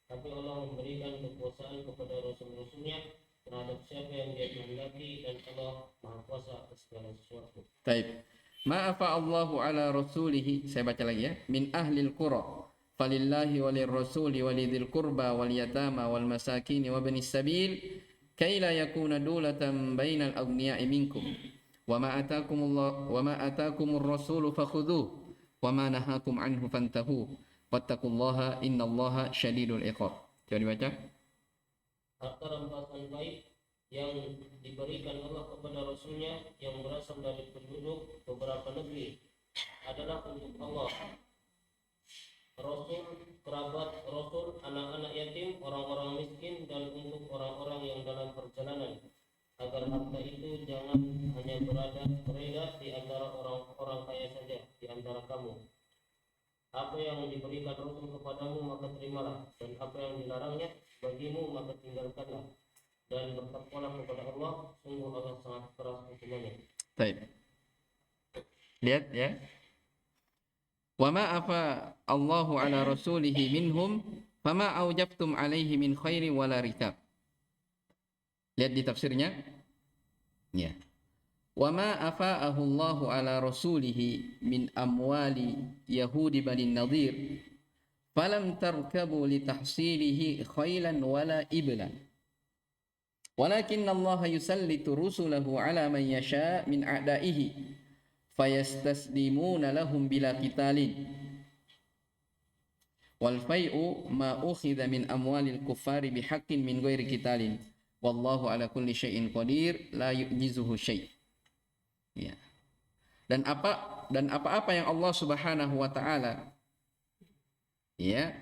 tapi Allah memberikan kekuasaan kepada Rasul-Rasulnya terhadap siapa yang Dia kehendaki, dan Allah Maha Kuasa atas segala sesuatu. Taib. Ma'afa Allahu ala rasulihi, saya baca lagi ya, min ahlil qura falillahi walir rasuli walidil qurba wal yatama wal masakin wa ibnis sabil kay la yakuna dulatan bainal aghniya'i minkum wa ma atakumur rasulu fakhudhuhu wa ma nahakum anhu fantahu wattaqullaha innallaha syadidul iqab. Coba dibaca. Harta rampasan baik yang diberikan Allah kepada Rasulnya yang berasal dari penduduk beberapa negeri adalah untuk Allah, Rasul, kerabat Rasul, anak-anak yatim, orang-orang miskin, dan untuk orang-orang yang dalam perjalanan, agar harta itu jangan hanya berada di antara orang-orang kaya saja di antara kamu. Apa yang diberikan Rasul kepadamu maka terimalah, dan apa yang dilarangnya bagimu maka tinggalkanlah, dan bertakwalah kepada Allah, sungguh Allah sangat keras hukumannya. Baik. Lihat ya. Wa ma afa Allahu ala rasulihi minhum fama aujabtum alaihi min khairin wala rikab. Lihat di tafsirnya. Ya. Wa ma afa'ahu Allahu ala rasulihi min amwali yahudi bani nadir falam tarkabu li tahsilihi khailan wala iblan. Walakin Allah yusallitu rusulahu ala man yasha min a'daihi fayastaslimuna lahum bila qitalin. Wal fai'u ma ukhidha min amwalil kuffari bihaqqin min ghairi qitalin. Wallahu ala kulli syai'in qadir la yu'jizuhu syai'. Ya. Dan apa-apa yang Allah Subhanahu wa taala ya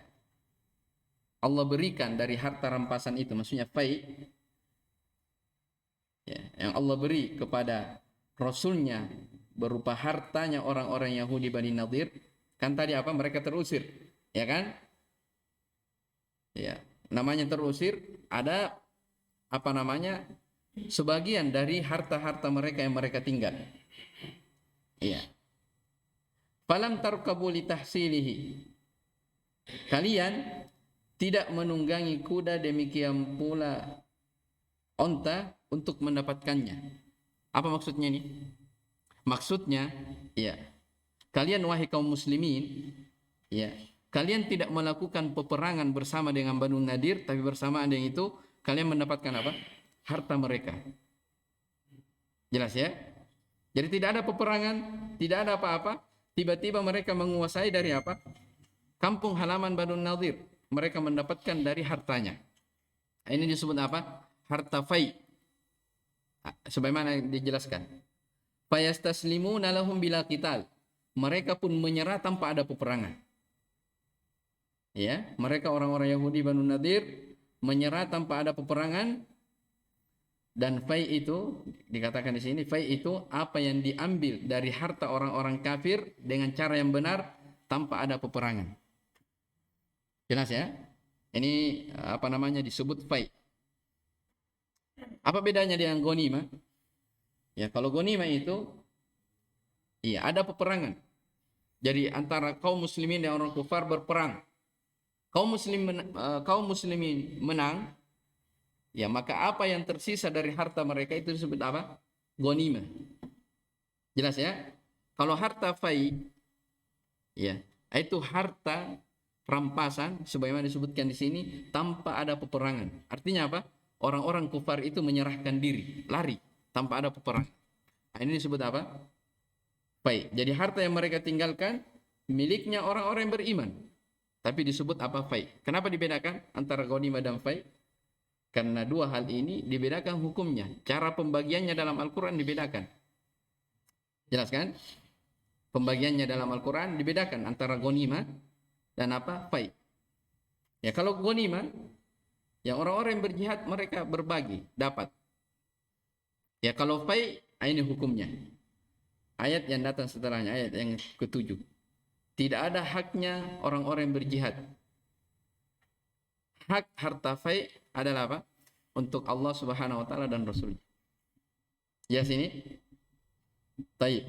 Allah berikan dari harta rampasan itu, maksudnya fai, ya, yang Allah beri kepada Rasulnya berupa hartanya orang-orang Yahudi Bani Nadir, kan tadi apa, mereka terusir, ya kan? Ya, namanya terusir, ada apa namanya, sebagian dari harta-harta mereka yang mereka tinggal. Iya. Falam tarkabu li tahsilihi. Kalian tidak menunggangi kuda, demikian pula onta untuk mendapatkannya. Apa maksudnya ini? Maksudnya, ya, kalian wahai kaum muslimin, ya, kalian tidak melakukan peperangan bersama dengan Banu Nadir, tapi bersamaan dengan itu kalian mendapatkan apa? Harta mereka. Jelas ya? Jadi tidak ada peperangan, tidak ada apa-apa, tiba-tiba mereka menguasai dari apa? Kampung halaman Banu Nadir. Mereka mendapatkan dari hartanya. Ini disebut apa? Harta fai. Sebagaimana dijelaskan. Fayastaslimuna lahum bila qital. Mereka pun menyerah tanpa ada peperangan. Ya, mereka orang-orang Yahudi Banu Nadir menyerah tanpa ada peperangan. Dan fai itu dikatakan di sini, fai itu apa yang diambil dari harta orang-orang kafir dengan cara yang benar tanpa ada peperangan. Jelas ya? Ini apa namanya disebut fai. Apa bedanya dengan ghanimah? Ya, kalau ghanimah itu iya ada peperangan. Jadi antara kaum muslimin dan orang kufar berperang. Kaum muslimin menang, ya maka apa yang tersisa dari harta mereka itu disebut apa? Ghanimah. Jelas ya? Kalau harta fai, ya, itu harta rampasan sebagaimana disebutkan di sini tanpa ada peperangan. Artinya apa? Orang-orang kufar itu menyerahkan diri, lari tanpa ada peperangan. Nah, ini disebut apa? Fai. Jadi harta yang mereka tinggalkan miliknya orang-orang yang beriman. Tapi disebut apa? Fai. Kenapa dibedakan antara ghanimah dan fai? Karena dua hal ini dibedakan hukumnya. Cara pembagiannya dalam Al-Quran dibedakan. Jelas kan? Pembagiannya dalam Al-Quran dibedakan antara ghanimah dan apa? Fai. Ya kalau ghanimah, yang orang-orang yang berjihad mereka berbagi, dapat. Ya kalau fai, ini hukumnya. Ayat yang datang setelahnya, ayat yang ke-7. Tidak ada haknya orang-orang yang berjihad. Hak harta fai adalah apa? Untuk Allah Subhanahu wa taala dan Rasul. Ya sini. Baik.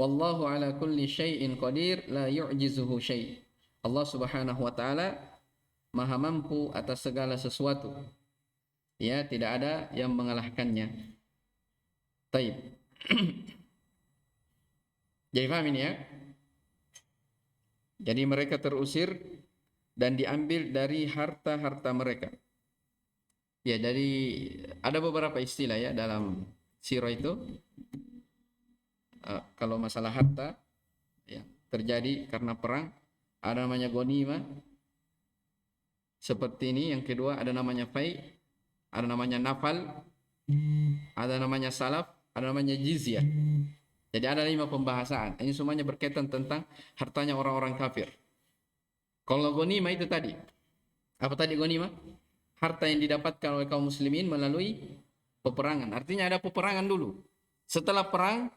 Wallahu ala kulli syai'in qadir la yu'jizuhu syai'. Allah Subhanahu wa taala Maha mampu atas segala sesuatu. Ya, tidak ada yang mengalahkannya. Baik. Jadi paham ini ya? Jadi mereka terusir dan diambil dari harta-harta mereka. Ya, jadi ada beberapa istilah ya dalam sirah itu. Kalau masalah harta ya, terjadi karena perang, ada namanya ghanimah. Seperti ini. Yang kedua ada namanya fai, ada namanya nafal, ada namanya salaf, ada namanya jizyah. Jadi ada 5 pembahasan. Ini semuanya berkaitan tentang hartanya orang-orang kafir. Kalau ghanimah itu tadi, apa tadi ghanimah? Harta yang didapatkan oleh kaum muslimin melalui peperangan. Artinya ada peperangan dulu. Setelah perang,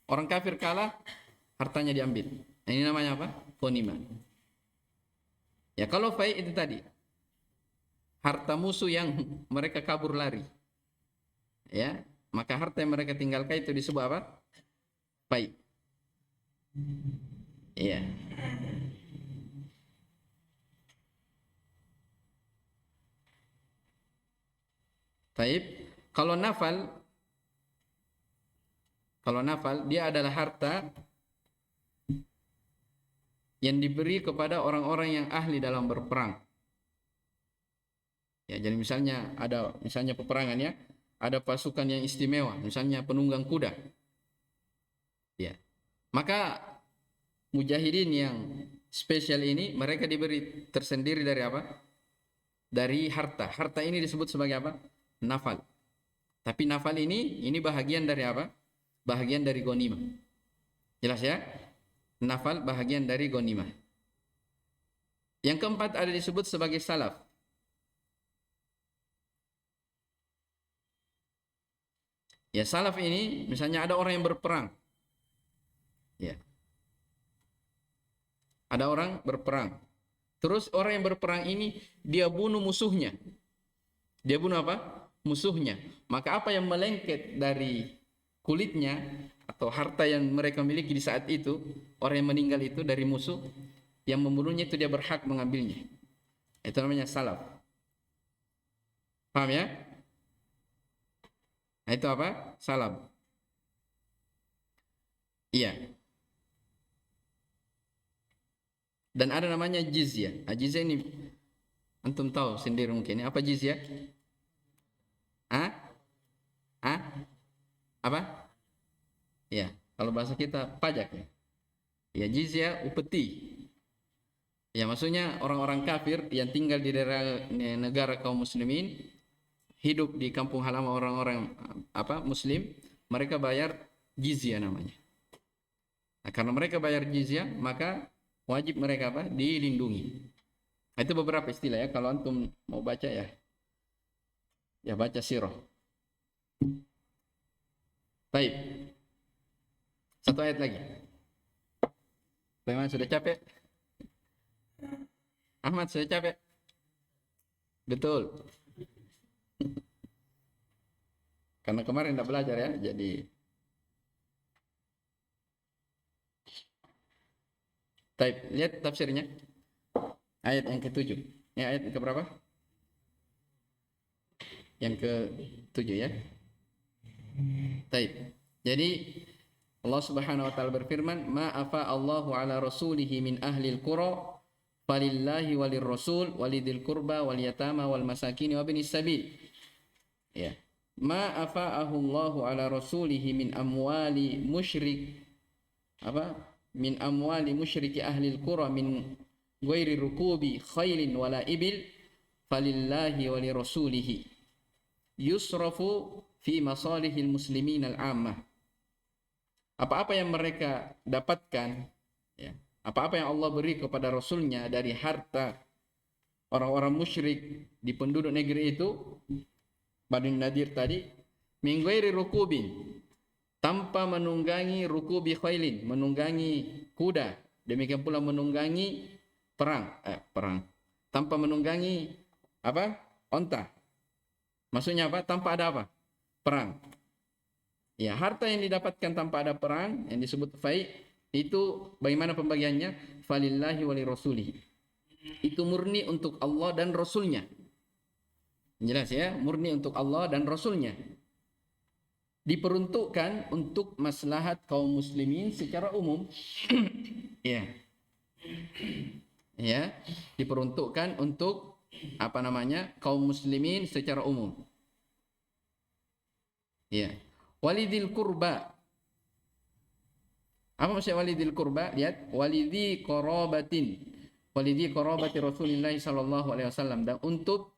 orang kafir kalah, hartanya diambil. Ini namanya apa? Ghanimah. Ya kalau fai itu tadi, harta musuh yang mereka kabur lari. Ya, maka harta yang mereka tinggalkan itu disebut apa? Fai. Iya. Taib. Kalau nafal dia adalah harta yang diberi kepada orang-orang yang ahli dalam berperang. Ya, jadi misalnya ada peperangan ya, ada pasukan yang istimewa, misalnya penunggang kuda. Ya. Maka mujahidin yang spesial ini mereka diberi tersendiri dari apa? Dari harta. Harta ini disebut sebagai apa? Nafal. Tapi nafal ini bahagian dari apa? Bahagian dari ghanimah. Jelas ya? Nafal bahagian dari ghanimah. Yang keempat ada disebut sebagai salaf. Ya, salaf ini misalnya ada orang yang berperang. Ya. Ada orang berperang. Terus orang yang berperang ini dia bunuh musuhnya. Dia bunuh apa? Musuhnya. Maka apa yang melengket dari kulitnya atau harta yang mereka miliki di saat itu, orang yang meninggal itu dari musuh, yang membunuhnya itu dia berhak mengambilnya. Itu namanya salaf. Paham ya? Nah, itu apa? Salaf. Iya. Dan ada namanya jizyah. Nah, jizyah ini antum tahu sendiri mungkin. Apa jizyah? Apa? Ya, kalau bahasa kita pajak ya. Ya, jizyah upeti. Ya, maksudnya orang-orang kafir yang tinggal di daerah negara kaum muslimin, hidup di kampung halaman orang-orang muslim, mereka bayar jizyah namanya. Nah, karena mereka bayar jizyah, maka wajib mereka dilindungi. Nah, itu beberapa istilah ya, kalau antum mau baca ya baca sirah. Baik. Satu ayat lagi. Bagaimana, sudah capek? Ahmad, sudah capek? Betul. Karena kemarin tidak belajar ya, jadi lihat tafsirnya. Ayat yang ke-7. Ya, ayat yang ke berapa? Yang ke-7 ya. Taib. Jadi Allah Subhanahu wa taala berfirman, "Ma afa Allahu ala rasulihi min ahli al-qura falillahi walir rasul walidil qurba wal yatama wal masakin wa binis sabil." Ya. Ma afa'ahu Allahu ala rasulihi min amwali musyrik apa? Min amwali musyriki ahli al-qura min ghairi rukubi khailin wala ibil falillahi walir rasulihi yusrafu fi masalihil muslimin al-ammah. Apa-apa yang mereka dapatkan, ya, apa-apa yang Allah beri kepada Rasulnya dari harta orang-orang musyrik di penduduk negeri itu, Bani Nadir tadi, min ghairi rukubin, tanpa menunggangi rukubi khailin, menunggangi kuda, demikian pula menunggangi perang, tanpa menunggangi apa? Onta. Maksudnya apa? Tanpa ada apa? Perang. Ya, harta yang didapatkan tanpa ada perang yang disebut fai itu bagaimana pembagiannya? Falillahi wali rasulihi. Itu murni untuk Allah dan Rasulnya. Jelas ya, murni untuk Allah dan Rasulnya. Diperuntukkan untuk maslahat kaum muslimin secara umum. Ya. Ya, diperuntukkan untuk apa namanya? Kaum muslimin secara umum. Ya. Walidil kurba. Apa maksud walidil kurba? Lihat, walidhi qarabatin. Walidhi qarabati Rasulillah sallallahu alaihi wasallam, dan untuk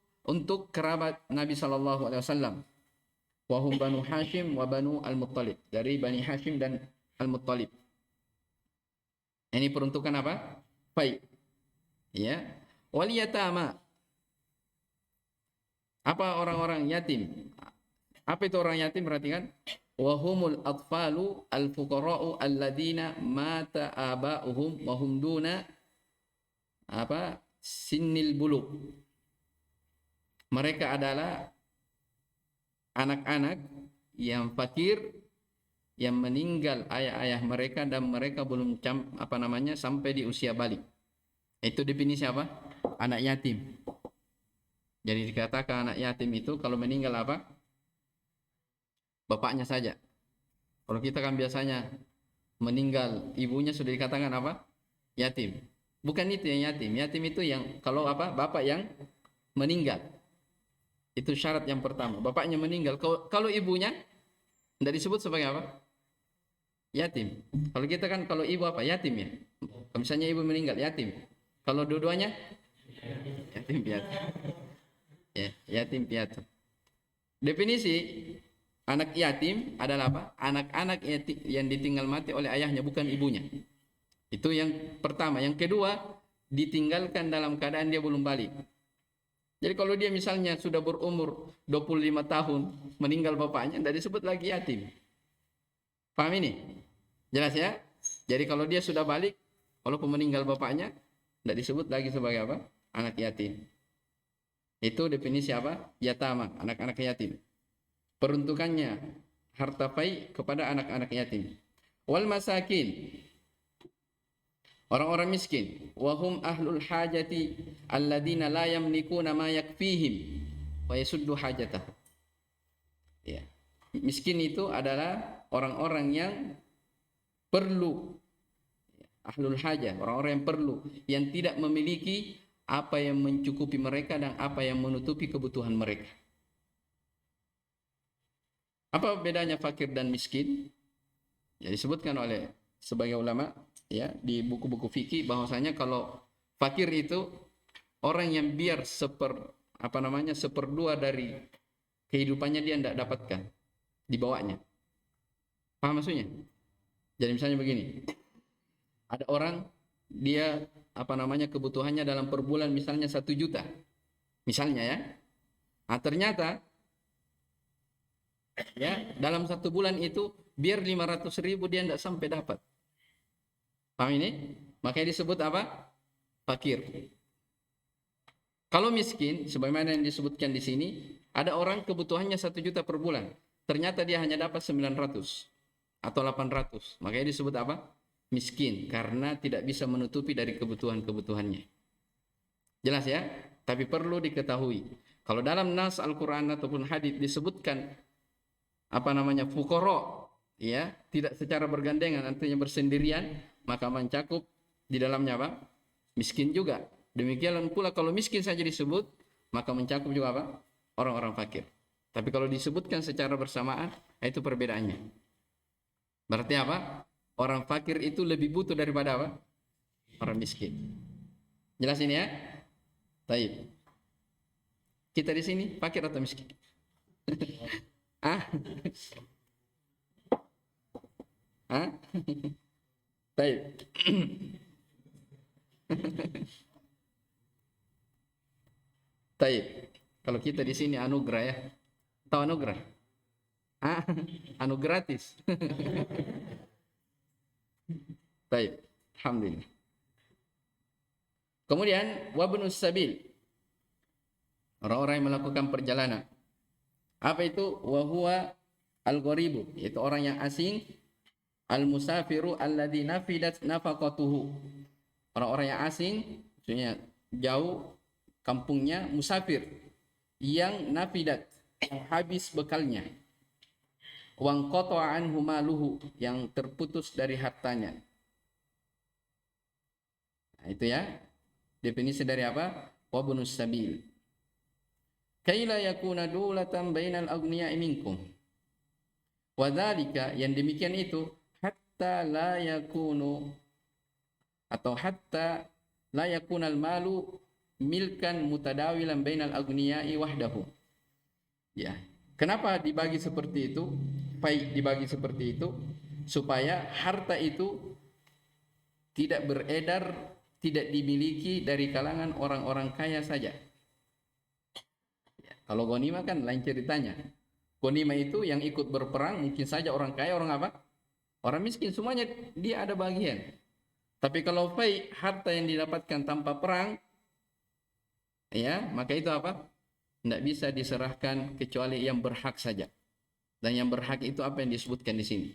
kerabat Nabi sallallahu alaihi wasallam. Wa hum Banu Hashim wa Banu Al-Muttalib. Dari Bani Hashim dan Al-Muttalib. Ini peruntukan apa? Fai. Ya. Wal yatama. Apa orang-orang yatim? Apa itu orang yatim? Perhatikan. Wa humul atfalu al-fuqara'u alladina mata aba'uhum wa hum duna apa? Sinnil bulugh. Mereka adalah anak-anak yang fakir yang meninggal ayah-ayah mereka dan mereka belum sampai di usia balik. Itu definisi apa? Anak yatim. Jadi dikatakan anak yatim itu kalau meninggal apa? Bapaknya saja. Kalau kita kan biasanya meninggal ibunya sudah dikatakan apa? Yatim. Bukan itu yang yatim. Yatim itu yang kalau apa? Bapak yang meninggal. Itu syarat yang pertama. Bapaknya meninggal. Kalau ibunya tidak disebut sebagai apa? Yatim. Kalau kita kan kalau ibu apa? Yatim ya. Kalau misalnya ibu meninggal yatim. Kalau dua-duanya yatim piatu. Ya, yatim piatu. Definisi anak yatim adalah apa? Anak-anak yang ditinggal mati oleh ayahnya, bukan ibunya. Itu yang pertama. Yang kedua, ditinggalkan dalam keadaan dia belum balik. Jadi kalau dia misalnya sudah berumur 25 tahun, meninggal bapaknya, tidak disebut lagi yatim. Paham ini? Jelas ya? Jadi kalau dia sudah balik, walaupun meninggal bapaknya, tidak disebut lagi sebagai apa? Anak yatim. Itu definisi apa? Yatama, anak-anak yatim. Peruntukannya harta fai kepada anak-anak yatim. Wal masakin, orang-orang miskin. Wahum ahlul hajati alladina la yamlikuna ma yakfihim wa yasuddu hajatah. Ya. Miskin itu adalah orang-orang yang perlu. Ahlul hajah, orang-orang yang perlu, yang tidak memiliki apa yang mencukupi mereka dan apa yang menutupi kebutuhan mereka. Apa bedanya fakir dan miskin? Ya, disebutkan oleh sebagai ulama ya di buku-buku fikih bahwasanya kalau fakir itu orang yang biar seperdua dari kehidupannya dia tidak dapatkan dibawanya. Paham maksudnya? Jadi misalnya begini, ada orang dia kebutuhannya dalam per bulan misalnya 1 juta, misalnya ya. Nah, ternyata ya dalam 1 bulan itu biar 500.000 dia tidak sampai dapat. Paham ini? Makanya disebut apa? Fakir. Kalau miskin, sebagaimana yang disebutkan di sini, ada orang kebutuhannya 1 juta per bulan. Ternyata dia hanya dapat 900 atau 800. Makanya disebut apa? Miskin, karena tidak bisa menutupi dari kebutuhan-kebutuhannya. Jelas ya? Tapi perlu diketahui, kalau dalam nas Al-Quran ataupun hadis disebutkan fuqara, ya, tidak secara bergandengan, artinya bersendirian, maka mencakup di dalamnya apa? Miskin juga. Demikian pula kalau miskin saja disebut, maka mencakup juga apa? Orang-orang fakir. Tapi kalau disebutkan secara bersamaan, itu perbedaannya. Berarti apa? Orang fakir itu lebih butuh daripada apa? Orang miskin. Jelas ini ya? Baik. Kita di sini fakir atau miskin? Ah? Ah? Baik. Baik. Kalau kita di sini anugerah ya. Tahu anugerah? Ah, anu gratis. Baik. Alhamdulillah. Kemudian wabnus sabil. Orang-orang yang melakukan perjalanan. Apa itu? Wahuwa al-gharibu, yaitu orang yang asing, al-musafiru alladzi nafidat nafaqatuhu. Orang-orang yang asing, maksudnya jauh kampungnya, musafir yang nafidat, yang habis bekalnya. Wang qata'a anhu maluhu, yang terputus dari hartanya. Nah, itu ya. Definisi dari apa? Wabnus sabil. Kaila yakuna dulatan bainal aghniya'i minkum. Wadzalika, yang demikian itu hatta la yakunu atau hatta la yakunal malu milkan mutadawilan bainal aghniya'i wahdahu. Ya. Kenapa dibagi seperti itu? Baik dibagi seperti itu supaya harta itu tidak beredar, tidak dimiliki dari kalangan orang-orang kaya saja. Kalau ghanimah kan lain ceritanya. Ghanimah itu yang ikut berperang mungkin saja orang kaya, orang apa? Orang miskin, semuanya dia ada bagian. Tapi kalau fai, harta yang didapatkan tanpa perang, ya, maka itu apa? Tidak bisa diserahkan kecuali yang berhak saja. Dan yang berhak itu apa yang disebutkan di sini.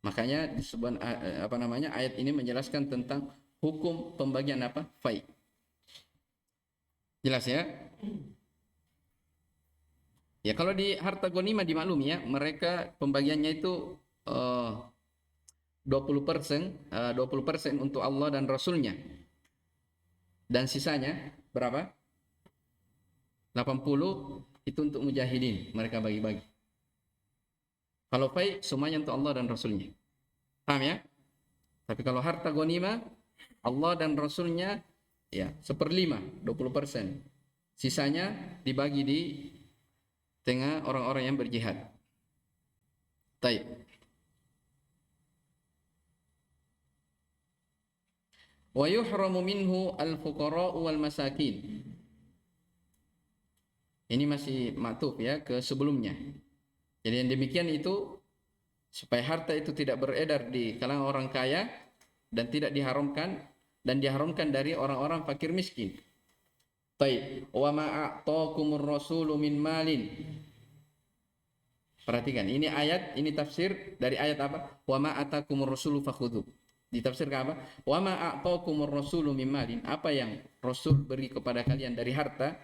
Makanya disebut ayat ini menjelaskan tentang hukum pembagian apa? Fai. Jelas ya? Ya, kalau di harta ghanimah dimaklumi ya, mereka pembagiannya itu 20% untuk Allah dan Rasulnya. Dan sisanya berapa? 80 itu untuk mujahidin, mereka bagi-bagi. Kalau fai semuanya untuk Allah dan Rasulnya. Paham ya? Tapi kalau harta ghanimah, Allah dan Rasulnya ya 1/5, 20%. Sisanya dibagi di tengah orang-orang yang berjihad. Taib. Wa yuhramu minhu al-fuqara'u wal masakin. Ini masih maktub ya ke sebelumnya. Jadi yang demikian itu supaya harta itu tidak beredar di kalangan orang kaya dan tidak diharamkan, dan diharamkan dari orang-orang fakir miskin. Taib. Wa ma a'taakumur rasulu min malin. Perhatikan, ini ayat, ini tafsir dari ayat apa? Wa ma atakumur rasulu fakhudhu. Ditafsirkan apa? Wa ma a'taakumur rasulu min malin. Apa yang Rasul beri kepada kalian dari harta?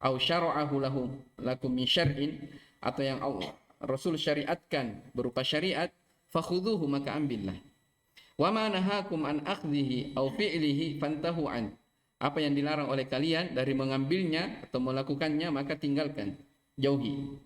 Au syara'ahu lakum min syar'in, atau yang Allah Rasul syariatkan berupa syariat, fakhudhuhu, maka ambillah. Wa ma nahakum an akhdhihi au fi'lihi fantahu an. Apa yang dilarang oleh kalian dari mengambilnya atau melakukannya, maka tinggalkan, jauhi.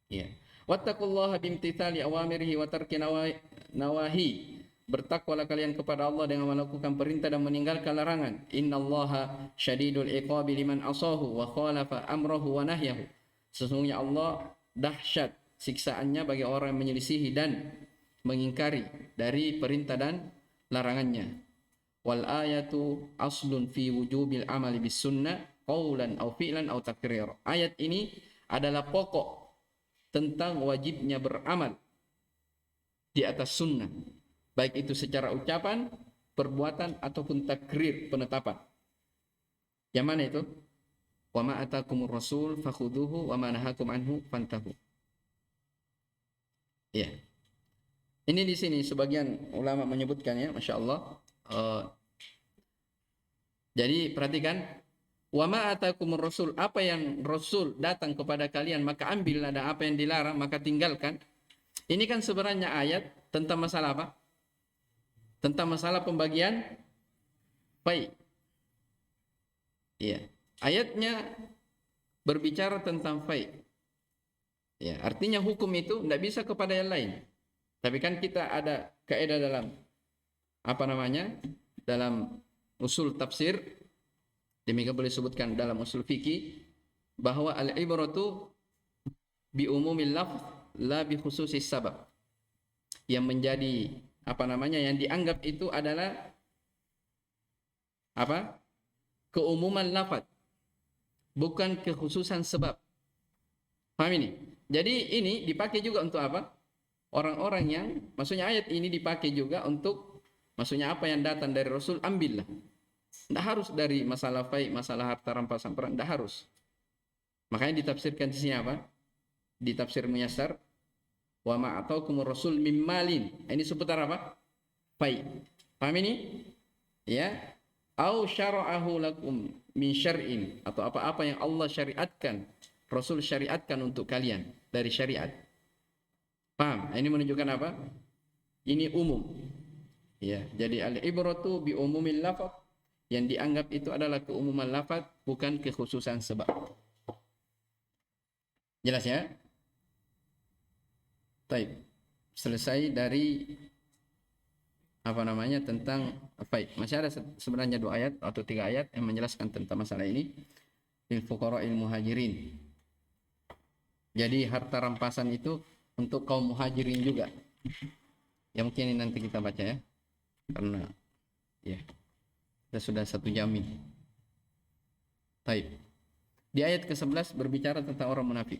Ya. Wattaqullaha bimtithali awamirihi wa tarki nawahi. Bertakwalah kalian kepada Allah dengan melakukan perintah dan meninggalkan larangan. Innallaha syadidul iqabi liman asahu wa khalafa amrahu wa nahyahu. Sesungguhnya Allah dahsyat siksaannya bagi orang yang menyelisihi dan mengingkari dari perintah dan larangannya. Wal ayatu aslun fi wujubil amali bis sunnah qaulan aw fi'lan aw takrir. Ayat ini adalah pokok tentang wajibnya beramal di atas sunnah, baik itu secara ucapan, perbuatan ataupun takrir, penetapan. Yang mana itu? Wa ma atakumur rasul fakhuduhu wa ma nahakum anhu fantahu. Ya. Ini di sini sebagian ulama menyebutkan ya, Masya Allah. Jadi perhatikan, wa ma atakumur rasul, apa yang Rasul datang kepada kalian maka ambillah, dan apa yang dilarang maka tinggalkan. Ini kan sebenarnya ayat tentang masalah apa? Tentang masalah pembagian fai. Iya. Ayatnya berbicara tentang fai. Ya, artinya hukum itu tidak bisa kepada yang lain. Tapi kan kita ada kaidah dalam apa namanya? Dalam usul tafsir, demikian boleh sebutkan dalam usul fikih, bahwa al-ibratu bi umumil lafz la bi khususis sabab. Yang menjadi apa namanya? Yang dianggap itu adalah apa? Keumuman lafaz, bukan kekhususan sebab. Paham ini? Jadi ini dipakai juga untuk apa? Orang-orang yang, maksudnya ayat ini dipakai juga untuk, maksudnya apa yang datang dari Rasul ambillah. Tidak harus dari masalah fai, masalah harta rampasan perang, tidak harus. Makanya ditafsirkan di sini apa? Di tafsir Muyassar, wa ma ataukumur rasul mim malin. Ini seputar apa? Fai. Paham ini? Ya. Au syara'ahu lakum min syar'in, atau apa-apa yang Allah syariatkan, Rasul syariatkan untuk kalian dari syariat. Paham? Ini menunjukkan apa? Ini umum. Ya, jadi al-ibratu bi umumil lafaz, yang dianggap itu adalah keumuman lafaz, bukan kekhususan sebab. Jelas ya? Baik. Selesai dari apa namanya tentang baik. Masih ada sebenarnya 2 ayat atau 3 ayat yang menjelaskan tentang masalah ini. Lil fuqara'il muhajirin. Jadi harta rampasan itu untuk kaum muhajirin juga. Ya mungkin ini nanti kita baca ya. Karena ya kita sudah 1 jam ini. Baik. Di ayat ke-11 berbicara tentang orang munafik.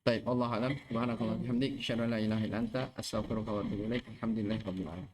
Baik, Allah alam, subhanakallah bihamdik, asyhadu an la ilaha illa anta, astaghfiruka wa atubu ilaik. Alhamdulillahirabbil alamin.